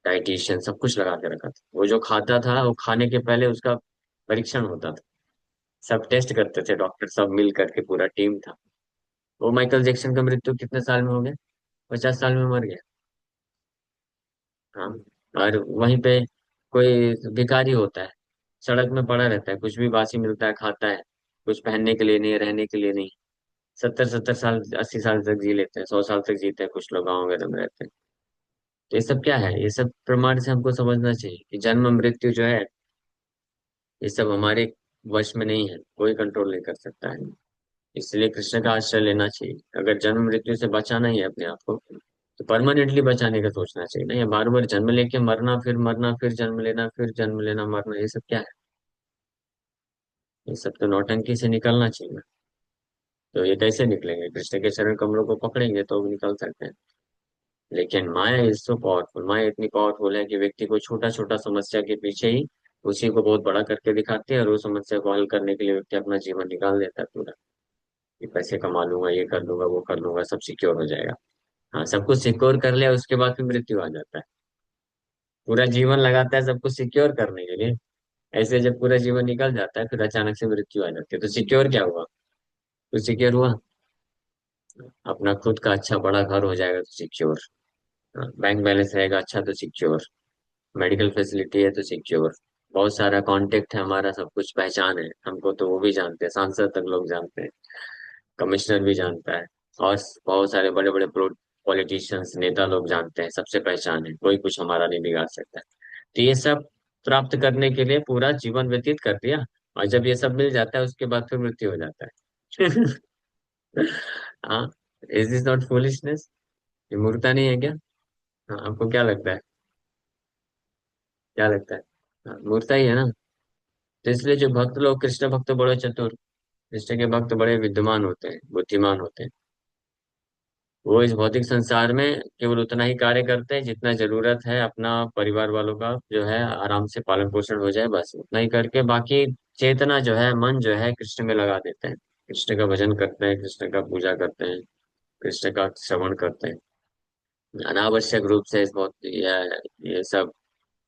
डाइटिशियन सब कुछ लगा के रखा था। वो जो खाता था वो खाने के पहले उसका परीक्षण होता था, सब टेस्ट करते थे डॉक्टर सब मिल करके, पूरा टीम था। वो माइकल जैक्सन का मृत्यु कितने साल में हो गया? 50 साल में मर गया। हाँ। और वहीं पे कोई भिखारी होता है, सड़क में पड़ा रहता है, कुछ भी बासी मिलता है खाता है, कुछ पहनने के लिए नहीं, रहने के लिए नहीं। 70-70 साल 80 साल तक जी लेते हैं, 100 साल तक जीते हैं कुछ लोग, गाँव वगैरह में रहते हैं। तो ये सब क्या है? ये सब प्रमाण से हमको समझना चाहिए कि जन्म मृत्यु जो है, ये सब हमारे वश में नहीं है, कोई कंट्रोल नहीं कर सकता है। इसलिए कृष्ण का आश्रय लेना चाहिए। अगर जन्म मृत्यु से बचाना ही है अपने आप को तो परमानेंटली बचाने का सोचना चाहिए ना। ये बार बार जन्म लेके मरना, फिर जन्म लेना, फिर जन्म लेना, मरना, ये सब क्या है? ये सब तो नौटंकी से निकलना चाहिए ना। तो ये कैसे निकलेंगे? कृष्ण के चरण कमलों को पकड़ेंगे तो निकल सकते हैं। लेकिन माया इज सो पावरफुल, माया इतनी पावरफुल है कि व्यक्ति को छोटा छोटा समस्या के पीछे ही उसी को बहुत बड़ा करके दिखाती है, और वो समस्या को हल करने के लिए व्यक्ति अपना जीवन निकाल देता है पूरा। ये पैसे कमा लूंगा, ये कर लूंगा, वो कर लूंगा, सब सिक्योर हो जाएगा। हाँ, सब कुछ सिक्योर कर लिया उसके बाद फिर मृत्यु आ जाता है। पूरा जीवन लगाता है सबको सिक्योर करने के लिए। ऐसे जब पूरा जीवन निकल जाता है फिर अचानक से मृत्यु आ जाती है, तो सिक्योर क्या हुआ? कुछ सिक्योर हुआ? अपना खुद का अच्छा बड़ा घर हो जाएगा तो सिक्योर। बैंक बैलेंस रहेगा अच्छा तो सिक्योर। मेडिकल फैसिलिटी है तो सिक्योर। बहुत सारा कांटेक्ट है हमारा, सब कुछ पहचान है हमको, तो वो भी जानते हैं, सांसद तक लोग जानते हैं, कमिश्नर भी जानता है, और बहुत सारे बड़े बड़े पॉलिटिशियंस नेता लोग जानते हैं, सबसे पहचान है, कोई कुछ हमारा नहीं बिगाड़ सकता है। तो ये सब प्राप्त करने के लिए पूरा जीवन व्यतीत कर दिया, और जब ये सब मिल जाता है उसके बाद फिर मृत्यु हो जाता है। हाँ। Is this not foolishness? ये मूर्खता नहीं है क्या? हाँ, आपको क्या लगता है? क्या लगता है? हाँ, मूर्खता ही है ना। तो इसलिए जो भक्त लोग, कृष्ण भक्त बड़े चतुर, कृष्ण के भक्त बड़े विद्वान होते हैं, बुद्धिमान होते हैं। वो इस भौतिक संसार में केवल उतना ही कार्य करते हैं जितना जरूरत है, अपना परिवार वालों का जो है आराम से पालन पोषण हो जाए, बस उतना ही करके बाकी चेतना जो है, मन जो है कृष्ण में लगा देते हैं। कृष्ण का भजन करते हैं, कृष्ण का पूजा करते हैं, कृष्ण का श्रवण करते हैं। अनावश्यक रूप से इस बहुत ये सब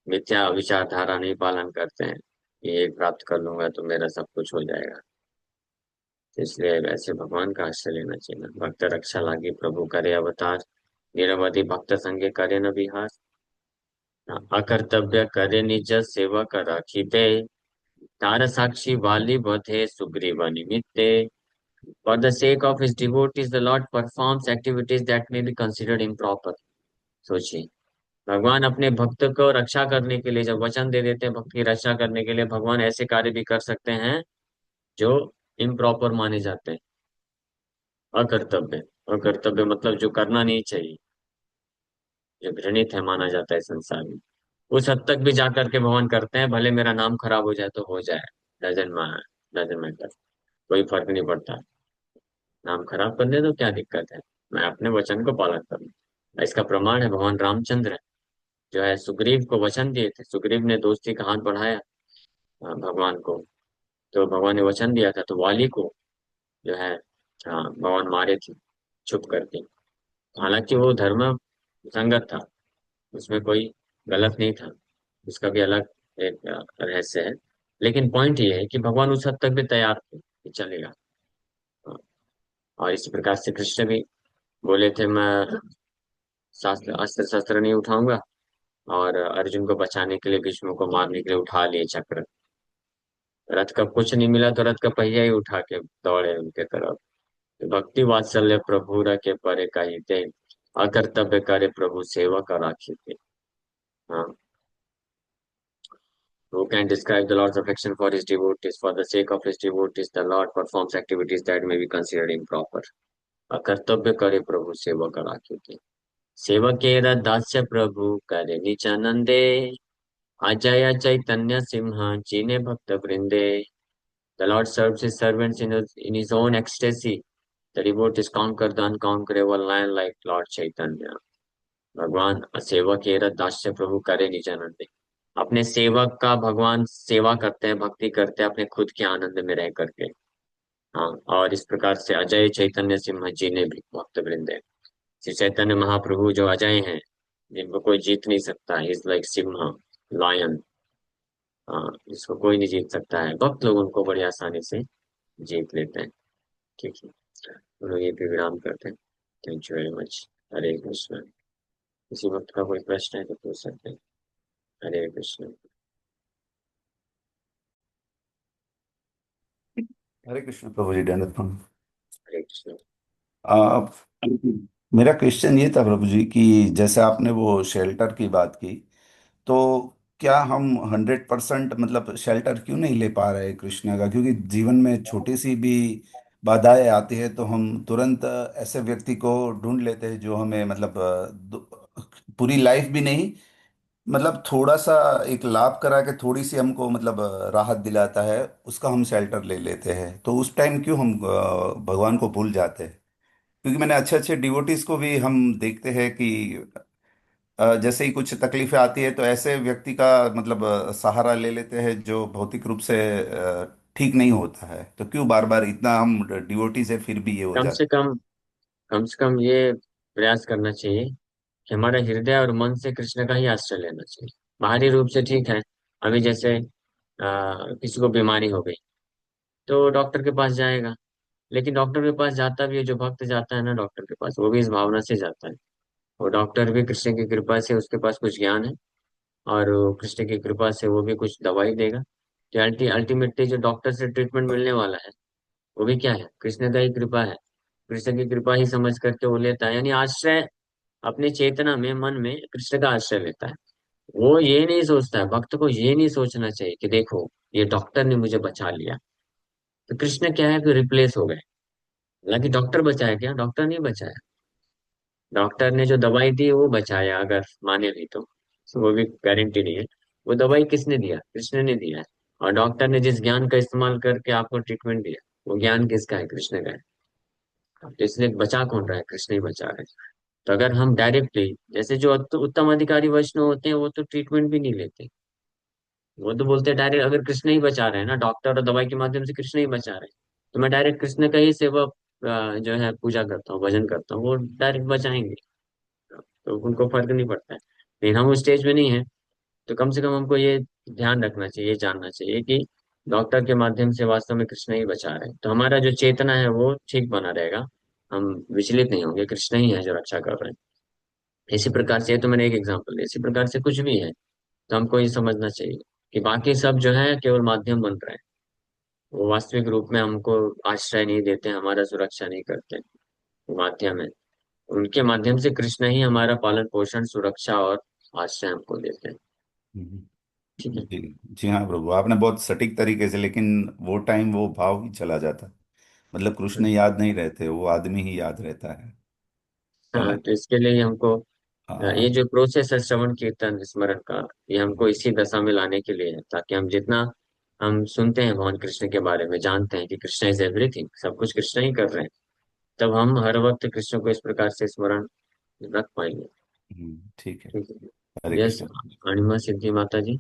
मिथ्या विचारधारा नहीं पालन करते हैं। ये प्राप्त कर लूंगा तो मेरा सब कुछ हो जाएगा। तो इसलिए वैसे भगवान का आश्रय लेना चाहिए। भक्त रक्षा लागी प्रभु करे अवतार, निरवधि भक्त संगे करे न विहार। अकर्तव्य करे निज सेवक राखिते, तार साक्षी वाली बधे Sugriva निमित्ते। For the sake of his devotees, the Lord performs activities that may be considered improper. सोचिए, भगवान अपने भक्त को रक्षा करने के लिए जब वचन दे देते हैं, भक्त की रक्षा करने के लिए भगवान ऐसे कार्य भी कर सकते हैं जो इम्प्रॉपर माने जाते हैं। अकर्तव्य, अकर्तव्य मतलब जो करना नहीं चाहिए, जो घृणित है माना जाता है संसार में, उस हद तक भी जा करके भगवान करते हैं, भले मेरा नाम खराब हो जाए तो हो जाए। डजन डजन मैटर, कोई फर्क नहीं पड़ता। नाम खराब करने दो, क्या दिक्कत है? मैं अपने वचन को पालन करूँ। इसका प्रमाण है भगवान रामचंद्र जो है सुग्रीव को वचन दिए थे, सुग्रीव ने दोस्ती का हाथ बढ़ाया भगवान को, तो भगवान ने वचन दिया था, तो वाली को जो है भगवान मारे थे छुप करके। हालांकि वो धर्म संगत था, उसमें कोई गलत नहीं था, उसका भी अलग एक रहस्य है। लेकिन पॉइंट ये है कि भगवान उस हद तक भी तैयार थे कि चलेगा। हाँ, और इसी प्रकार से कृष्ण भी बोले थे, मैं शास्त्र अस्त्र शस्त्र नहीं उठाऊंगा, और अर्जुन को बचाने के लिए, भीष्म को मारने के लिए उठा लिए चक्र। रथ का कुछ नहीं मिला तो रथ का पहिया ही उठा के दौड़े उनके तरफ। भक्ति वात्सल्य प्रभु के परे कहिते, अकर्तव्य करे प्रभु सेवा का राखिते। हाँ। Who can describe the Lord's affection for his devotees? For the sake of his devotees, the Lord performs activities that may be considered improper. अकर्तव्य करे प्रभु सेवा का राखिते, सेवकेरा दास्य प्रभु करे निचानंदे, अजय चैतन्य सिंह चीने भक्त वृंदे। The Lord serves his servants in his own ecstasy. The devotees conquer the unconquerable lion like Lord Chaitanya. भगवान सेवक ये दास्य प्रभु करे निजानंदे, अपने सेवक का भगवान सेवा करते हैं, भक्ति करते हैं अपने खुद के आनंद में रह करके। हाँ, और इस प्रकार से अजय चैतन्य सिंह जी ने भी भक्त वृंदे, श्री चैतन्य महाप्रभु जो अजय हैं, जिनको कोई जीत नहीं सकता, इज लाइक सिंह, लायन। हाँ, इसको कोई नहीं जीत सकता है, भक्त लोग उनको बड़ी आसानी से जीत लेते हैं। ठीक है, हम लोग ये भी विराम करते हैं। Thank you very much. Hare Krishna. किसी वक्त का कोई प्रश्न है तो पूछ सकते हैं। हरे कृष्ण। हरे कृष्ण प्रभु जी, दंडवत प्रणाम। हरे कृष्ण। आ, मेरा क्वेश्चन ये था प्रभु जी कि जैसे आपने वो शेल्टर की बात की, तो क्या हम 100% मतलब शेल्टर क्यों नहीं ले पा रहे कृष्ण का? क्योंकि जीवन में छोटी सी भी बाधाएं आती है तो हम तुरंत ऐसे व्यक्ति को ढूंढ लेते हैं जो हमें मतलब पूरी लाइफ भी नहीं, मतलब थोड़ा सा एक लाभ करा के थोड़ी सी हमको मतलब राहत दिलाता है, उसका हम शेल्टर ले लेते हैं। तो उस टाइम क्यों हम भगवान को भूल जाते हैं? क्योंकि मैंने अच्छे अच्छे डिवोटीज को भी हम देखते हैं कि जैसे ही कुछ तकलीफें आती है तो ऐसे व्यक्ति का मतलब सहारा ले लेते हैं जो भौतिक रूप से ठीक नहीं होता है। तो क्यों बार बार इतना हम डिवोटीज है फिर भी ये हो कम जाता से कम, कम से कम ये प्रयास करना चाहिए कि हमारे हृदय और मन से कृष्ण का ही आश्रय लेना चाहिए। बाहरी रूप से ठीक है। अभी जैसे किसी को बीमारी हो गई तो डॉक्टर के पास जाएगा। लेकिन डॉक्टर के पास जाता भी है, जो भक्त जाता है ना डॉक्टर के पास, वो भी इस भावना से जाता है। और डॉक्टर भी कृष्ण की कृपा से, उसके पास कुछ ज्ञान है, और वो कृष्ण की कृपा से वो भी कुछ दवाई देगा। कि अल्टीमेटली जो डॉक्टर से ट्रीटमेंट मिलने वाला है, वो भी क्या है, कृष्ण का ही कृपा है। कृष्ण की कृपा ही समझ करके वो लेता है, यानी आश्रय अपने चेतना में, मन में कृष्ण का आश्रय लेता है। वो ये नहीं सोचता है, भक्त को ये नहीं सोचना चाहिए कि देखो ये डॉक्टर ने मुझे बचा लिया, तो कृष्ण क्या है कि रिप्लेस हो गए। हालांकि डॉक्टर बचाया क्या, डॉक्टर नहीं बचाया। डॉक्टर ने जो दवाई दी वो बचाया, अगर माने भी तो वो भी गारंटी नहीं है। वो दवाई किसने दिया, कृष्ण ने दिया है। और डॉक्टर ने जिस ज्ञान का इस्तेमाल करके आपको ट्रीटमेंट दिया, वो ज्ञान किसका है, कृष्ण का है। तो इसलिए बचा कौन रहा है, कृष्ण ही बचा रहे हैं। तो अगर हम डायरेक्टली, जैसे जो उत्तम अधिकारी वैष्णव होते हैं, वो तो ट्रीटमेंट भी नहीं लेते। वो तो बोलते हैं डायरेक्ट, अगर कृष्ण ही बचा रहे हैं ना, डॉक्टर और दवाई के माध्यम से कृष्ण ही बचा रहे हैं, तो मैं डायरेक्ट कृष्ण का ही सेवा, जो है पूजा करता हूँ, भजन करता हूँ, वो डायरेक्ट बचाएंगे। तो उनको फर्क नहीं पड़ता है। लेकिन हम उस स्टेज में नहीं है। तो कम से कम हमको ये ध्यान रखना चाहिए, ये जानना चाहिए कि डॉक्टर के माध्यम से वास्तव में कृष्ण ही बचा रहे हैं, तो हमारा जो चेतना है वो ठीक बना रहेगा। हम विचलित नहीं होंगे, कृष्ण ही है जो रक्षा कर रहे हैं। इसी प्रकार से, ये तो मैंने एक एग्जांपल दिया, इसी प्रकार से कुछ भी है तो हमको ये समझना चाहिए कि बाकी सब जो है केवल माध्यम बन रहे हैं। वो वास्तविक रूप में हमको आश्रय नहीं देते, हमारा सुरक्षा नहीं करते। वो माध्यम है। उनके माध्यम से कृष्ण ही हमारा पालन पोषण, सुरक्षा और आश्रय हमको देते हैं। हम्म। ठीक है। जी। जी हाँ प्रभु, आपने बहुत सटीक तरीके से, लेकिन वो टाइम वो भाव ही चला जाता। मतलब कृष्ण याद नहीं रहते, वो आदमी ही याद रहता है। हाँ, हाँ। तो इसके लिए हमको ये हाँ। जो प्रोसेस है श्रवण कीर्तन स्मरण का, ये हमको इसी दशा में लाने के लिए है, ताकि हम जितना हम सुनते हैं भगवान कृष्ण के बारे में, जानते हैं कि कृष्ण इज एवरीथिंग, सब कुछ कृष्ण ही कर रहे हैं, तब हम हर वक्त कृष्ण को इस प्रकार से स्मरण रख पाएंगे। ठीक है। ठीक हरे है। यस। कृष्ण। अणिमा सिद्धि माता जी।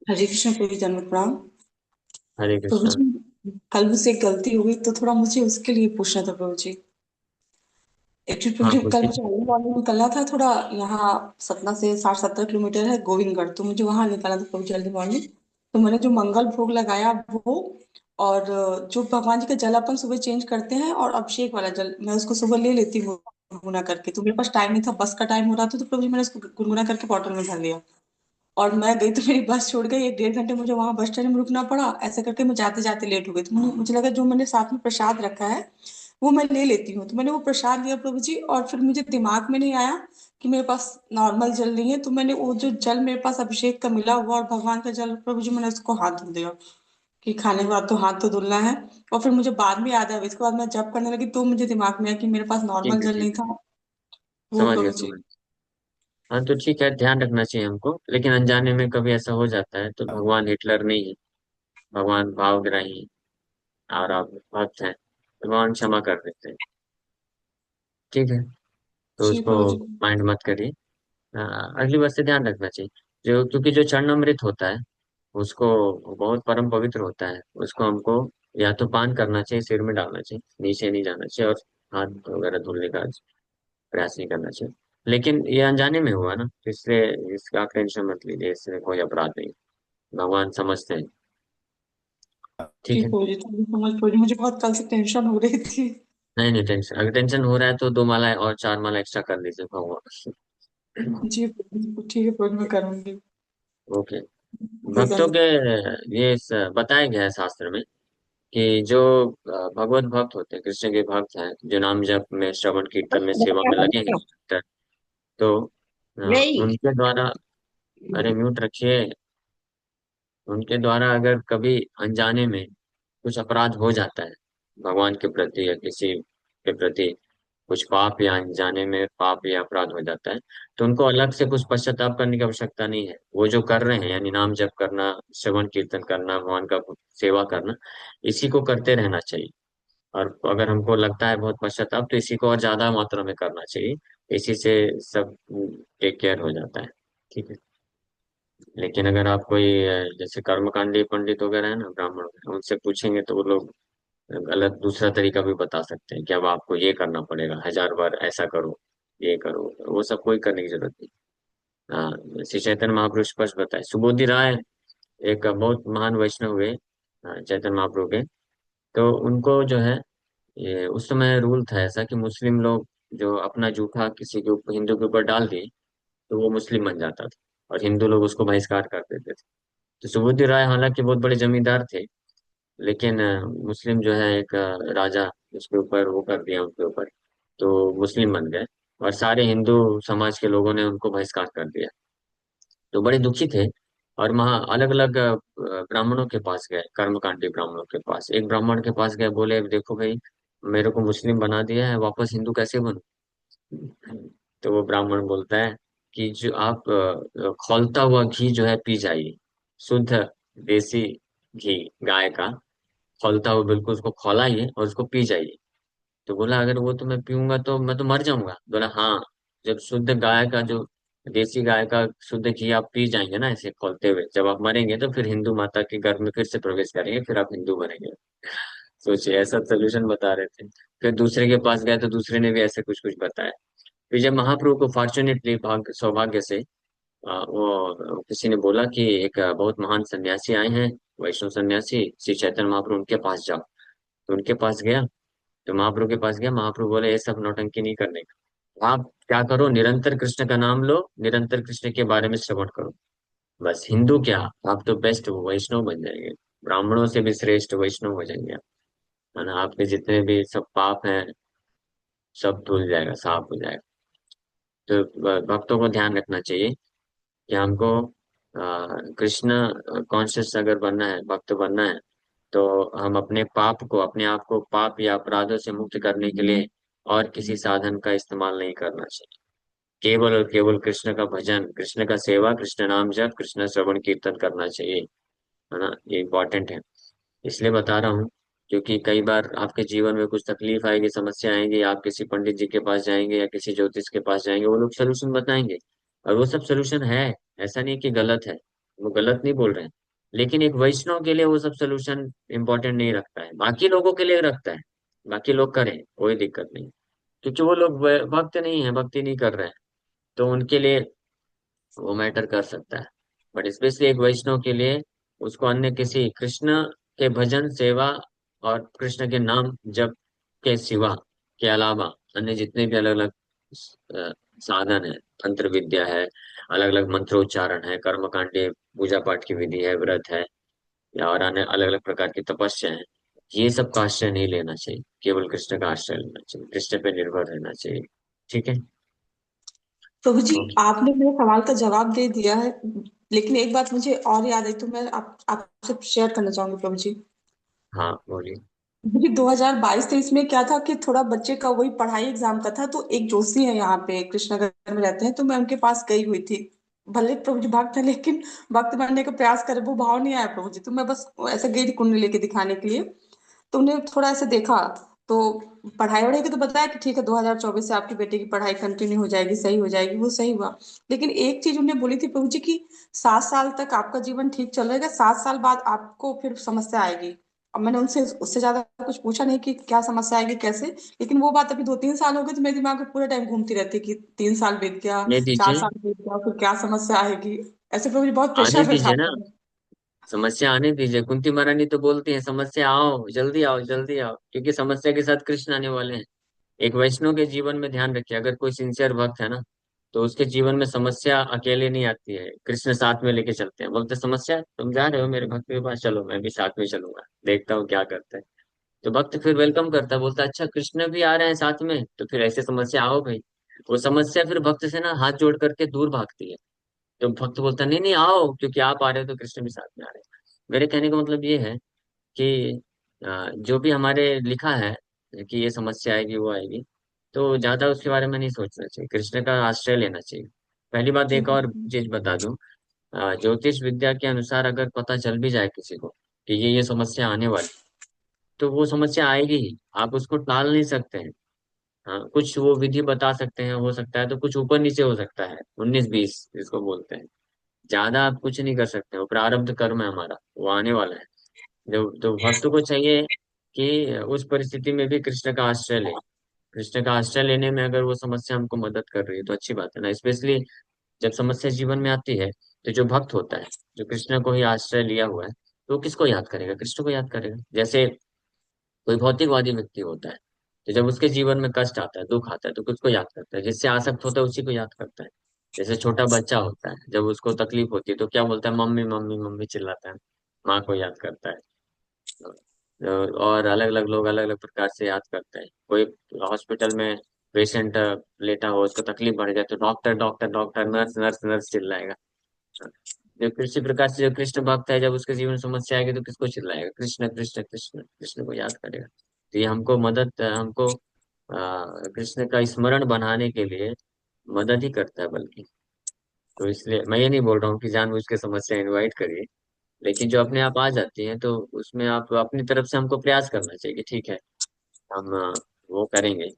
हरे कृष्ण प्रभु जी, जन्म प्रणाम। हरे प्रभु कृष्णा। जी, कल मुझसे एक गलती हुई तो थोड़ा मुझे उसके लिए पूछना था प्रभु जी। एक्चुअली प्रभु हाँ जी, कल पूछिए। मुझे अर्ली मॉर्निंग निकलना था थोड़ा। यहाँ सतना से 60-70 किलोमीटर है गोविंदगढ़, तो मुझे वहां निकलना था प्रभु जी अर्ली मॉर्निंग। तो मैंने जो मंगल भोग लगाया वो, और जो भगवान जी का जल अपन सुबह चेंज करते हैं, और अभिषेक वाला जल मैं उसको सुबह ले लेती हूँ गुनगुना करके। तो मेरे पास टाइम नहीं था, बस का टाइम हो रहा था, तो प्रभु जी मैंने उसको गुनगुना करके बॉटल में भर लिया। और मैं गई तो मेरी बस छूट गई, 1-1.5 घंटे मुझे वहां बस स्टैंड में रुकना पड़ा। ऐसे करके मैं जाते जाते लेट हो गई। तो मुझे लगा जो मैंने साथ में प्रसाद रखा है वो मैं ले लेती हूँ। तो मैंने वो प्रसाद लिया प्रभु जी, और फिर मुझे दिमाग में नहीं आया कि मेरे पास नॉर्मल जल नहीं है। तो मैंने वो जो जल मेरे पास अभिषेक का मिला हुआ और भगवान का जल प्रभु जी, मैंने उसको हाथ धुल दिया कि खाने के बाद तो हाथ तो धुलना है। और फिर मुझे बाद में याद आया, इसके बाद मैं जब करने लगी तो मुझे दिमाग में आया कि मेरे पास नॉर्मल ठीक है, जल ठीक नहीं है। था। वो समझ गया, प्रभु जी। समझ। हाँ तो ठीक है, ध्यान रखना चाहिए हमको, लेकिन अनजाने में कभी ऐसा हो जाता है, तो भगवान हिटलर नहीं है। भगवान भावग्राही है, और आप भक्त हैं, भगवान क्षमा कर देते हैं। ठीक है। तो जी उसको प्रभु जी। माइंड मत करिए। अगली बार से ध्यान रखना चाहिए। जो, क्योंकि जो चरण अमृत होता है, उसको, बहुत परम पवित्र होता है, उसको हमको या तो पान करना चाहिए, सिर में डालना चाहिए, नीचे नहीं जाना चाहिए, और हाथ वगैरह धुलने का प्रयास नहीं करना चाहिए। लेकिन ये अनजाने में हुआ ना, तो इसलिए इसका आप टेंशन मत लीजिए, इसमें कोई अपराध नहीं। भगवान समझते हैं। जी ठीक है। प्रभु जी, थैंक यू सो मच प्रभु जी, मुझे बहुत कल से टेंशन हो रही थी। नहीं नहीं, टेंशन, अगर टेंशन हो रहा है तो 2 मालाएं और 4 माला एक्स्ट्रा कर लीजिए भगवान। जी प्रभु जी, ठीक है प्रभु जी, मैं करूंगी। ओके। जी भक्तों के, धन्यवाद। बताया गया है शास्त्र में कि जो भगवत भक्त होते हैं, कृष्ण के भक्त हैं, जो नाम जप में, श्रवण कीर्तन में, सेवा में लगे हैं, तो नहीं। उनके द्वारा, अरे म्यूट रखिए, उनके द्वारा अगर कभी अनजाने में कुछ अपराध हो जाता है भगवान के प्रति या किसी के प्रति, कुछ पाप या अनजाने में पाप या अपराध हो जाता है, तो उनको अलग से कुछ पश्चाताप करने की आवश्यकता नहीं है। वो जो कर रहे हैं, यानी नाम जप करना, श्रवण कीर्तन करना, भगवान का सेवा करना, इसी को करते रहना चाहिए। और अगर हमको लगता है बहुत पश्चाताप, तो इसी को और ज्यादा मात्रा में करना चाहिए। इसी से सब टेक केयर हो जाता है। ठीक है। लेकिन अगर आप कोई जैसे कर्मकांडी पंडित वगैरह है ना, ब्राह्मण वगैरह, उनसे पूछेंगे तो वो लोग गलत दूसरा तरीका भी बता सकते हैं कि अब आपको ये करना पड़ेगा, 1000 बार ऐसा करो। ये करो वो करो, वो सब कोई करने की जरूरत नहीं। हाँ, श्री चैतन्य महाप्रभु स्पष्ट बताए। सुबोधि राय एक बहुत महान वैष्णव हुए चैतन्य महाप्रभु के। तो उनको जो है, ये उस समय रूल था ऐसा कि मुस्लिम लोग जो अपना जूठा किसी के ऊपर, हिंदू के ऊपर डाल दिए, तो वो मुस्लिम बन जाता था, और हिंदू लोग उसको बहिष्कार कर देते थे। तो सुबुद्धि राय हालांकि बहुत बड़े जमींदार थे, लेकिन मुस्लिम जो है एक राजा, उसके ऊपर वो कर दिया उनके ऊपर, तो मुस्लिम बन गए, और सारे हिंदू समाज के लोगों ने उनको बहिष्कार कर दिया। तो बड़े दुखी थे, और वहाँ अलग अलग ब्राह्मणों के पास गए, कर्मकांडी ब्राह्मणों के पास। एक ब्राह्मण के पास गए, बोले देखो भाई, मेरे को मुस्लिम बना दिया है, वापस हिंदू कैसे बनूं? तो वो ब्राह्मण बोलता है कि जो आप खौलता हुआ घी जो है पी जाइए, शुद्ध देसी घी, गाय का खौलता हुआ, बिल्कुल उसको खौलाइए और उसको पी जाइए। तो बोला अगर वो तो मैं पीऊंगा तो मैं तो मर जाऊंगा। बोला हाँ, जब शुद्ध गाय का जो देसी गाय का शुद्ध घी आप पी जाएंगे ना ऐसे खोलते हुए, जब आप मरेंगे तो फिर हिंदू माता के गर्भ में फिर से प्रवेश करेंगे, फिर आप हिंदू बनेंगे। सोचिए, ऐसा सोल्यूशन बता रहे थे। फिर दूसरे के पास गए तो दूसरे ने भी ऐसे कुछ कुछ बताया। फिर जब महाप्रभु को फॉर्चुनेटली, भाग्य सौभाग्य से, वो किसी ने बोला कि एक बहुत महान सन्यासी आए हैं, वैष्णव सन्यासी श्री चैतन्य महाप्रभु, उनके पास जाओ। तो उनके पास गया, तो महाप्रभु के पास गया, महाप्रभु बोले ये सब नौटंकी नहीं करने का, आप क्या करो, निरंतर कृष्ण का नाम लो, निरंतर कृष्ण के बारे में श्रवण करो। बस हिंदू क्या, आप तो बेस्ट वैष्णव बन जाएंगे, ब्राह्मणों से भी श्रेष्ठ वैष्णव हो जाएंगे आप। है ना, आपके जितने भी सब पाप हैं, सब धुल जाएगा, साफ हो जाएगा। तो भक्तों को ध्यान रखना चाहिए कि हमको कृष्ण कॉन्शियस अगर बनना है, भक्त बनना है, तो हम अपने पाप को, अपने आप को पाप या अपराधों से मुक्त करने के लिए और किसी साधन का इस्तेमाल नहीं करना चाहिए। केवल और केवल कृष्ण का भजन, कृष्ण का सेवा, कृष्ण नाम जप, कृष्ण श्रवण कीर्तन करना चाहिए। है ना, ये इम्पोर्टेंट है। इसलिए बता रहा हूँ, क्योंकि कई बार आपके जीवन में कुछ तकलीफ आएगी, समस्या आएगी, आप किसी पंडित जी के पास जाएंगे या किसी ज्योतिष के पास जाएंगे, वो लोग सोल्यूशन बताएंगे, और वो सब सोल्यूशन है, ऐसा नहीं कि गलत है, वो गलत नहीं बोल रहे हैं। लेकिन एक वैष्णव के लिए वो सब सोल्यूशन इंपॉर्टेंट नहीं रखता है, बाकी लोगों के लिए रखता है। बाकी लोग करें, कोई दिक्कत नहीं, क्योंकि वो लोग भक्त नहीं है, भक्ति नहीं कर रहे हैं, तो उनके लिए वो मैटर कर सकता है। बट स्पेशली एक वैष्णव के लिए, उसको अन्य किसी कृष्ण के भजन सेवा और कृष्ण के नाम जप के सिवा, के अलावा अन्य जितने भी अलग अलग साधन है, तंत्र विद्या है, अलग अलग मंत्रोच्चारण है, कर्मकांडे पूजा पाठ की विधि है, व्रत है, या और अन्य अलग अलग प्रकार की तपस्या है, ये सब का आश्रय नहीं लेना चाहिए, केवल कृष्ण का आश्रय लेना चाहिए, कृष्ण पे निर्भर रहना चाहिए। ठीक है। प्रभु जी, ओके। आपने मेरे सवाल का जवाब दे दिया है, लेकिन एक बात मुझे और याद आई तो मैं आपसे शेयर करना चाहूंगी प्रभु जी। हाँ बोलिए। मुझे 2022-23 में क्या था कि थोड़ा बच्चे का वही पढ़ाई एग्जाम का था, तो एक जोशी है यहाँ पे कृष्णनगर में रहते हैं, तो मैं उनके पास गई हुई थी। भले प्रभु जी भक्त है, लेकिन भक्त बनने का प्रयास करे वो भाव नहीं आया प्रभु जी, तो मैं बस ऐसे गई थी कुंडली लेके दिखाने के लिए। तो उन्हें थोड़ा ऐसे देखा, तो पढ़ाई वढ़ाई की तो बताया कि ठीक है 2024 से आपकी बेटी की पढ़ाई कंटिन्यू हो जाएगी, सही हो जाएगी, वो सही हुआ। लेकिन एक चीज उन्हें बोली थी प्रभु जी की, 7 साल तक आपका जीवन ठीक चल रहेगा, 7 साल बाद आपको फिर समस्या आएगी। अब मैंने उनसे उससे ज्यादा कुछ पूछा नहीं कि क्या समस्या आएगी कैसे, लेकिन वो बात अभी 2-3 साल हो गए तो मेरे दिमाग में पूरे टाइम घूमती रहती है कि 3 साल बीत गया, आने चार दीजिए, साल बीत गया, फिर क्या समस्या आएगी। ऐसे प्रभु जी बहुत आने प्रेशर में दीजिए ना, जाते हैं। समस्या आने दीजिए। कुंती महारानी तो बोलती है समस्या आओ, जल्दी आओ, जल्दी आओ, क्योंकि समस्या के साथ कृष्ण आने वाले हैं। एक वैष्णव के जीवन में ध्यान रखिए, अगर कोई सिंसियर भक्त है ना, तो उसके जीवन में समस्या अकेले नहीं आती है, कृष्ण साथ में लेके चलते हैं। बोलते समस्या, तुम जा रहे हो मेरे भक्त के पास, चलो मैं भी साथ में चलूंगा, देखता हूँ क्या करते हैं। तो भक्त फिर वेलकम करता है, बोलता है अच्छा कृष्ण भी आ रहे हैं साथ में, तो फिर ऐसे समस्या आओ भाई। वो समस्या फिर भक्त से ना हाथ जोड़ करके दूर भागती है। तो भक्त बोलता है नहीं नहीं आओ, क्योंकि आप आ रहे हो तो कृष्ण भी साथ में आ रहे हैं। मेरे कहने का मतलब ये है कि जो भी हमारे लिखा है कि ये समस्या आएगी वो आएगी, तो ज्यादा उसके बारे में नहीं सोचना चाहिए, कृष्ण का आश्रय लेना चाहिए। पहली बात, जी एक और चीज बता दूं, ज्योतिष विद्या के अनुसार अगर पता चल भी जाए किसी को कि ये समस्या आने वाली, तो वो समस्या आएगी ही, आप उसको टाल नहीं सकते हैं। हाँ, कुछ वो विधि बता सकते हैं, हो सकता है, तो कुछ ऊपर नीचे हो सकता है, 19-20 जिसको बोलते हैं। ज्यादा आप कुछ नहीं कर सकते, वो प्रारब्ध कर्म है हमारा, वो आने वाला है। जो तो भक्त को चाहिए कि उस परिस्थिति में भी कृष्ण का आश्रय ले, कृष्ण का आश्रय लेने में अगर वो समस्या हमको मदद कर रही है तो अच्छी बात है ना। स्पेशली जब समस्या जीवन में आती है तो जो भक्त होता है, जो कृष्ण को ही आश्रय लिया हुआ है, तो वो किसको याद करेगा? कृष्ण को याद करेगा। जैसे कोई भौतिकवादी व्यक्ति होता है, तो जब उसके जीवन में कष्ट आता है, दुख आता है, तो किसको याद करता है? जिससे आसक्त होता है उसी को याद करता है। जैसे छोटा बच्चा होता है, जब उसको तकलीफ होती है तो क्या बोलता है? मम्मी मम्मी मम्मी चिल्लाता है, माँ को याद करता है। और अलग अलग लोग अलग अलग प्रकार से याद करते हैं। कोई हॉस्पिटल में पेशेंट लेटा हो, उसको तकलीफ बढ़ जाए तो doctor doctor doctor, nurse nurse nurse चिल्लाएगा। जो किसी प्रकार से जो कृष्ण भक्त है, जब उसके जीवन में समस्या आएगी तो किसको चिल्लाएगा? कृष्ण कृष्ण कृष्ण, कृष्ण को याद करेगा। तो ये हमको मदद, हमको कृष्ण का स्मरण बनाने के लिए मदद ही करता है बल्कि। तो इसलिए मैं ये नहीं बोल रहा हूँ कि जानबूझ के समस्या इनवाइट करिए, लेकिन जो अपने आप आ जाती है तो उसमें आप अपनी तरफ से हमको प्रयास करना चाहिए कि ठीक है, हम वो करेंगे।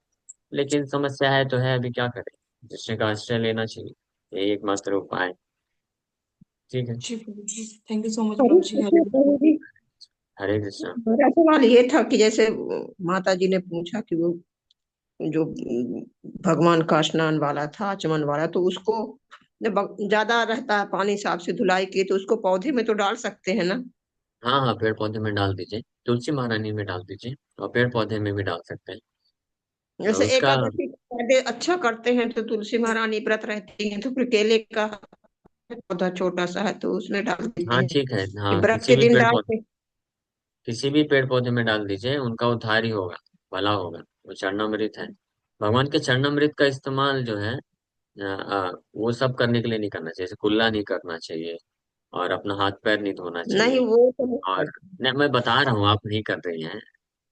लेकिन समस्या है तो है, अभी क्या करें? कृष्ण का आश्रय लेना चाहिए, यही एकमात्र उपाय है। ठीक है। जी प्रभु जी, थैंक यू सो मच हरे प्रभु जी। कृष्ण प्रभु जी। हरे कृष्णा। मेरा सवाल ये था कि जैसे माता जी ने पूछा कि वो जो भगवान का स्नान वाला था, आचमन वाला, तो उसको जब ज्यादा रहता है पानी साफ से धुलाई की, तो उसको पौधे में तो डाल सकते हैं ना? हाँ हाँ, पेड़ पौधे में डाल दीजिए, तुलसी महारानी में डाल दीजिए, और पेड़ पौधे में भी डाल सकते हैं। जैसे उसका एकादशी पौधे अच्छा करते हैं तो तुलसी महारानी व्रत रहती हैं, तो फिर केले का पौधा छोटा सा है तो उसमें डाल देते हाँ हैं ठीक है, कि हाँ व्रत किसी के भी दिन पेड़ डाल पौधे, के। किसी भी पेड़ पौधे में डाल दीजिए, उनका उद्धार ही होगा, भला होगा। वो चरणामृत है, भगवान के चरणामृत का इस्तेमाल जो है वो सब करने के लिए नहीं करना चाहिए। जैसे कुल्ला नहीं करना चाहिए, और अपना हाथ पैर नहीं धोना नहीं, चाहिए। वो तो नहीं और करते। नहीं, मैं बता रहा हूँ, आप नहीं कर रही हैं,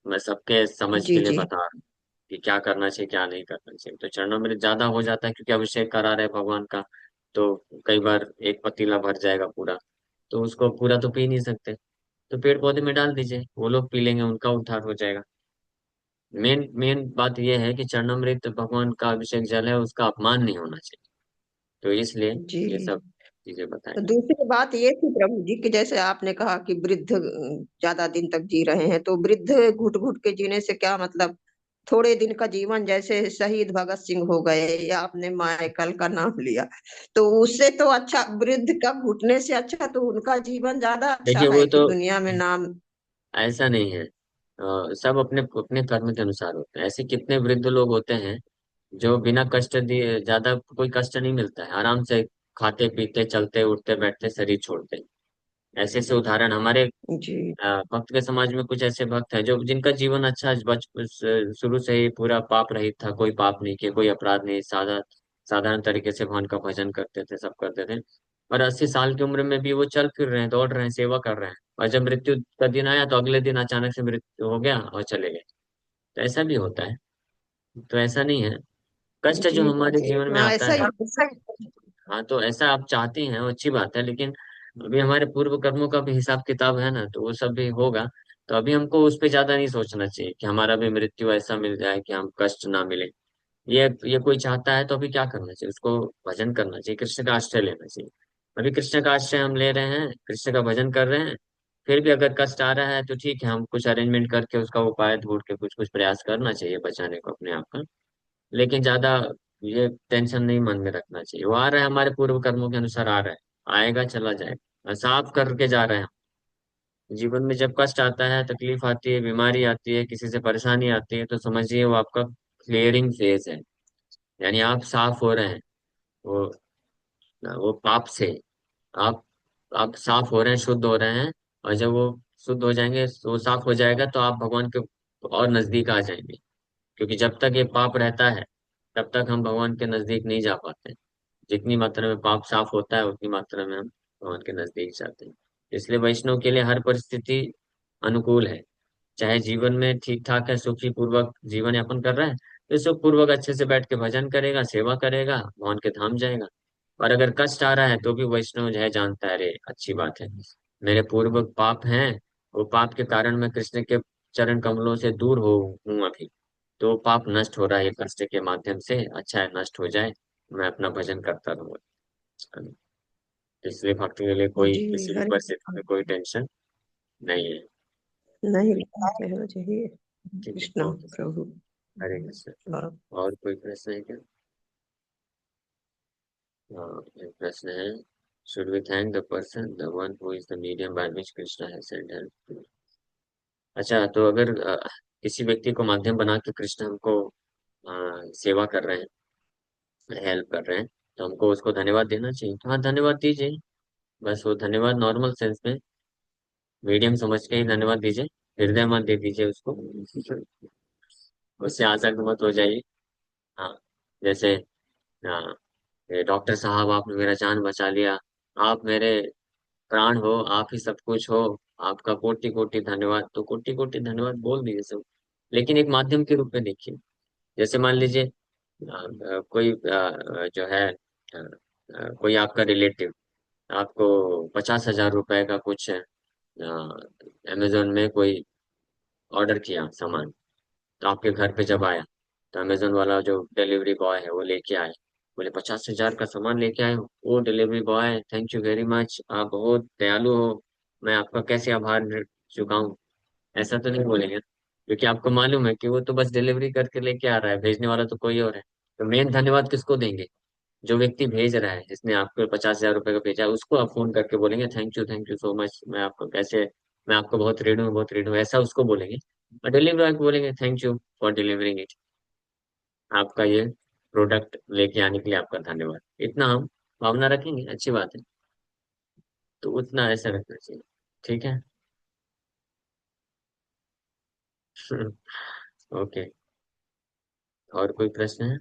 मैं सबके समझ के जी लिए जी। बता रहा हूँ कि क्या करना चाहिए क्या नहीं करना चाहिए। तो चरणामृत ज्यादा हो जाता है क्योंकि अभिषेक करा रहे हैं भगवान का, तो कई बार एक पतीला भर जाएगा पूरा, तो उसको पूरा तो पी नहीं सकते। तो पेड़ पौधे में डाल दीजिए, वो लोग पी लेंगे, उनका उद्धार हो जाएगा। मेन मेन बात यह है कि चरणामृत भगवान का अभिषेक जल है, उसका अपमान नहीं होना चाहिए। तो इसलिए जी। ये सब चीजें बताई तो गई। दूसरी बात ये थी प्रभु जी कि जैसे आपने कहा कि वृद्ध ज्यादा दिन तक जी रहे हैं, तो वृद्ध घुट घुट के जीने से क्या मतलब? थोड़े दिन का जीवन, जैसे शहीद भगत सिंह हो गए, या आपने माइकल का नाम लिया, तो उससे तो अच्छा वृद्ध का घुटने से अच्छा तो उनका जीवन ज्यादा अच्छा देखिए है वो कि तो दुनिया में नाम। ऐसा नहीं है, सब अपने अपने कर्म के अनुसार होते हैं। ऐसे कितने वृद्ध लोग होते हैं जो बिना कष्ट दिए, ज्यादा कोई कष्ट नहीं मिलता है, आराम से खाते पीते चलते उठते बैठते शरीर छोड़ते हैं। ऐसे ऐसे उदाहरण हमारे जी भक्त के समाज में कुछ ऐसे भक्त हैं जो जिनका जीवन अच्छा शुरू से ही पूरा पाप रहित था, कोई पाप नहीं किया, कोई अपराध नहीं, साधारण तरीके से भगवान का भजन करते थे, सब करते थे। और 80 साल की उम्र में भी वो चल फिर रहे हैं, दौड़ रहे हैं, सेवा कर रहे हैं। और जब मृत्यु का दिन आया तो अगले दिन अचानक से मृत्यु हो गया और चले गए। तो ऐसा भी होता है। तो ऐसा नहीं है, कष्ट जो जी। हमारे जीवन में हाँ, आता ऐसा है। ही। हाँ तो ऐसा आप चाहती हैं, वो अच्छी बात है, लेकिन अभी हमारे पूर्व कर्मों का भी हिसाब किताब है ना, तो वो सब भी होगा। तो अभी हमको उस पर ज्यादा नहीं सोचना चाहिए कि हमारा भी मृत्यु ऐसा मिल जाए कि हम कष्ट ना मिले। ये कोई चाहता है तो अभी क्या करना चाहिए? उसको भजन करना चाहिए, कृष्ण का आश्रय लेना चाहिए। अभी कृष्ण का आश्रय हम ले रहे हैं, कृष्ण का भजन कर रहे हैं। फिर भी अगर कष्ट आ रहा है तो ठीक है, हम कुछ अरेंजमेंट करके उसका उपाय ढूंढ के कुछ कुछ प्रयास करना चाहिए बचाने को अपने आप का। लेकिन ज्यादा ये टेंशन नहीं मन में रखना चाहिए। वो आ रहा है, हमारे पूर्व कर्मों के अनुसार आ रहा है, आएगा चला जाएगा, साफ करके जा रहे हैं। जीवन में जब कष्ट आता है, तकलीफ आती है, बीमारी आती है, किसी से परेशानी आती है, तो समझिए वो आपका क्लियरिंग फेज है। यानी आप साफ हो रहे हैं, वो वो पाप से आप आप साफ हो रहे हैं, शुद्ध हो रहे हैं। और जब वो शुद्ध हो जाएंगे, तो वो साफ हो जाएगा, तो आप भगवान के और नजदीक आ जाएंगे। क्योंकि जब तक ये पाप रहता है तब तक हम भगवान के नजदीक नहीं जा पाते। जितनी मात्रा में पाप साफ होता है उतनी मात्रा में हम भगवान के नजदीक जाते हैं। इसलिए वैष्णव के लिए हर परिस्थिति अनुकूल है। चाहे जीवन में ठीक ठाक है, सुखी पूर्वक जीवन यापन कर रहा है, तो सुख पूर्वक अच्छे से बैठ के भजन करेगा, सेवा करेगा, भगवान के धाम जाएगा। और अगर कष्ट आ रहा है तो भी वैष्णव जो है जानता है, अरे अच्छी बात है, मेरे पूर्व पाप हैं, वो पाप के कारण मैं कृष्ण के चरण कमलों से दूर हो हूँ अभी। तो पाप नष्ट हो रहा है ये कष्ट के माध्यम से, अच्छा है नष्ट हो जाए, मैं अपना भजन करता रहूंगा। इसलिए भक्ति के लिए कोई जी। किसी भी हरे परिस्थिति में कोई टेंशन नहीं है। नहीं, लेना चाहिए। ठीक है, कृष्णा ओके। प्रभु। हरे कृष्ण। और और कोई प्रश्न है क्या? हाँ, एक प्रश्न है, should we thank the person the one who is the medium by which Krishna has send help? अच्छा, तो अगर किसी व्यक्ति को माध्यम बना के कृष्ण हमको सेवा कर रहे हैं, हेल्प कर रहे हैं, तो हमको उसको धन्यवाद देना चाहिए। तो हाँ, धन्यवाद दीजिए। बस वो धन्यवाद नॉर्मल सेंस में, मीडियम समझ के ही धन्यवाद दीजिए, हृदय मत दे दीजिए उसको। उससे आसक्त मत हो जाइए। हाँ, जैसे हाँ, ये डॉक्टर साहब आपने मेरा जान बचा लिया, आप मेरे प्राण हो, आप ही सब कुछ हो, आपका कोटि कोटि धन्यवाद। तो कोटि कोटि धन्यवाद बोल दीजिए सब, लेकिन एक माध्यम के रूप में देखिए। जैसे मान लीजिए कोई जो है कोई आपका रिलेटिव आपको 50,000 रुपए का कुछ अमेजोन में कोई ऑर्डर किया सामान, तो आपके घर पे जब आया, तो अमेजोन वाला जो डिलीवरी बॉय है वो लेके आए, बोले 50,000 का सामान लेके आए हो। वो delivery boy, thank you very much, आप बहुत दयालु हो, मैं आपका कैसे आभार चुकाऊं, ऐसा तो नहीं बोलेंगे, क्योंकि आपको मालूम है कि वो तो बस डिलीवरी करके लेके आ रहा है, भेजने वाला तो कोई और है। तो मेन धन्यवाद किसको देंगे? जो व्यक्ति भेज रहा है, जिसने आपको 50,000 रुपए का भेजा है, उसको आप फोन करके बोलेंगे थैंक यू सो मच, मैं आपको कैसे, मैं आपको बहुत ऋणी हूँ, बहुत ऋणी हूँ, ऐसा उसको बोलेंगे। और डिलीवरी बॉय को बोलेंगे thank you for delivering it, आपका ये प्रोडक्ट लेके आने के लिए आपका धन्यवाद। इतना हम भावना रखेंगे, अच्छी बात है। तो उतना ऐसा रखना चाहिए। ठीक है। ओके। और कोई प्रश्न है?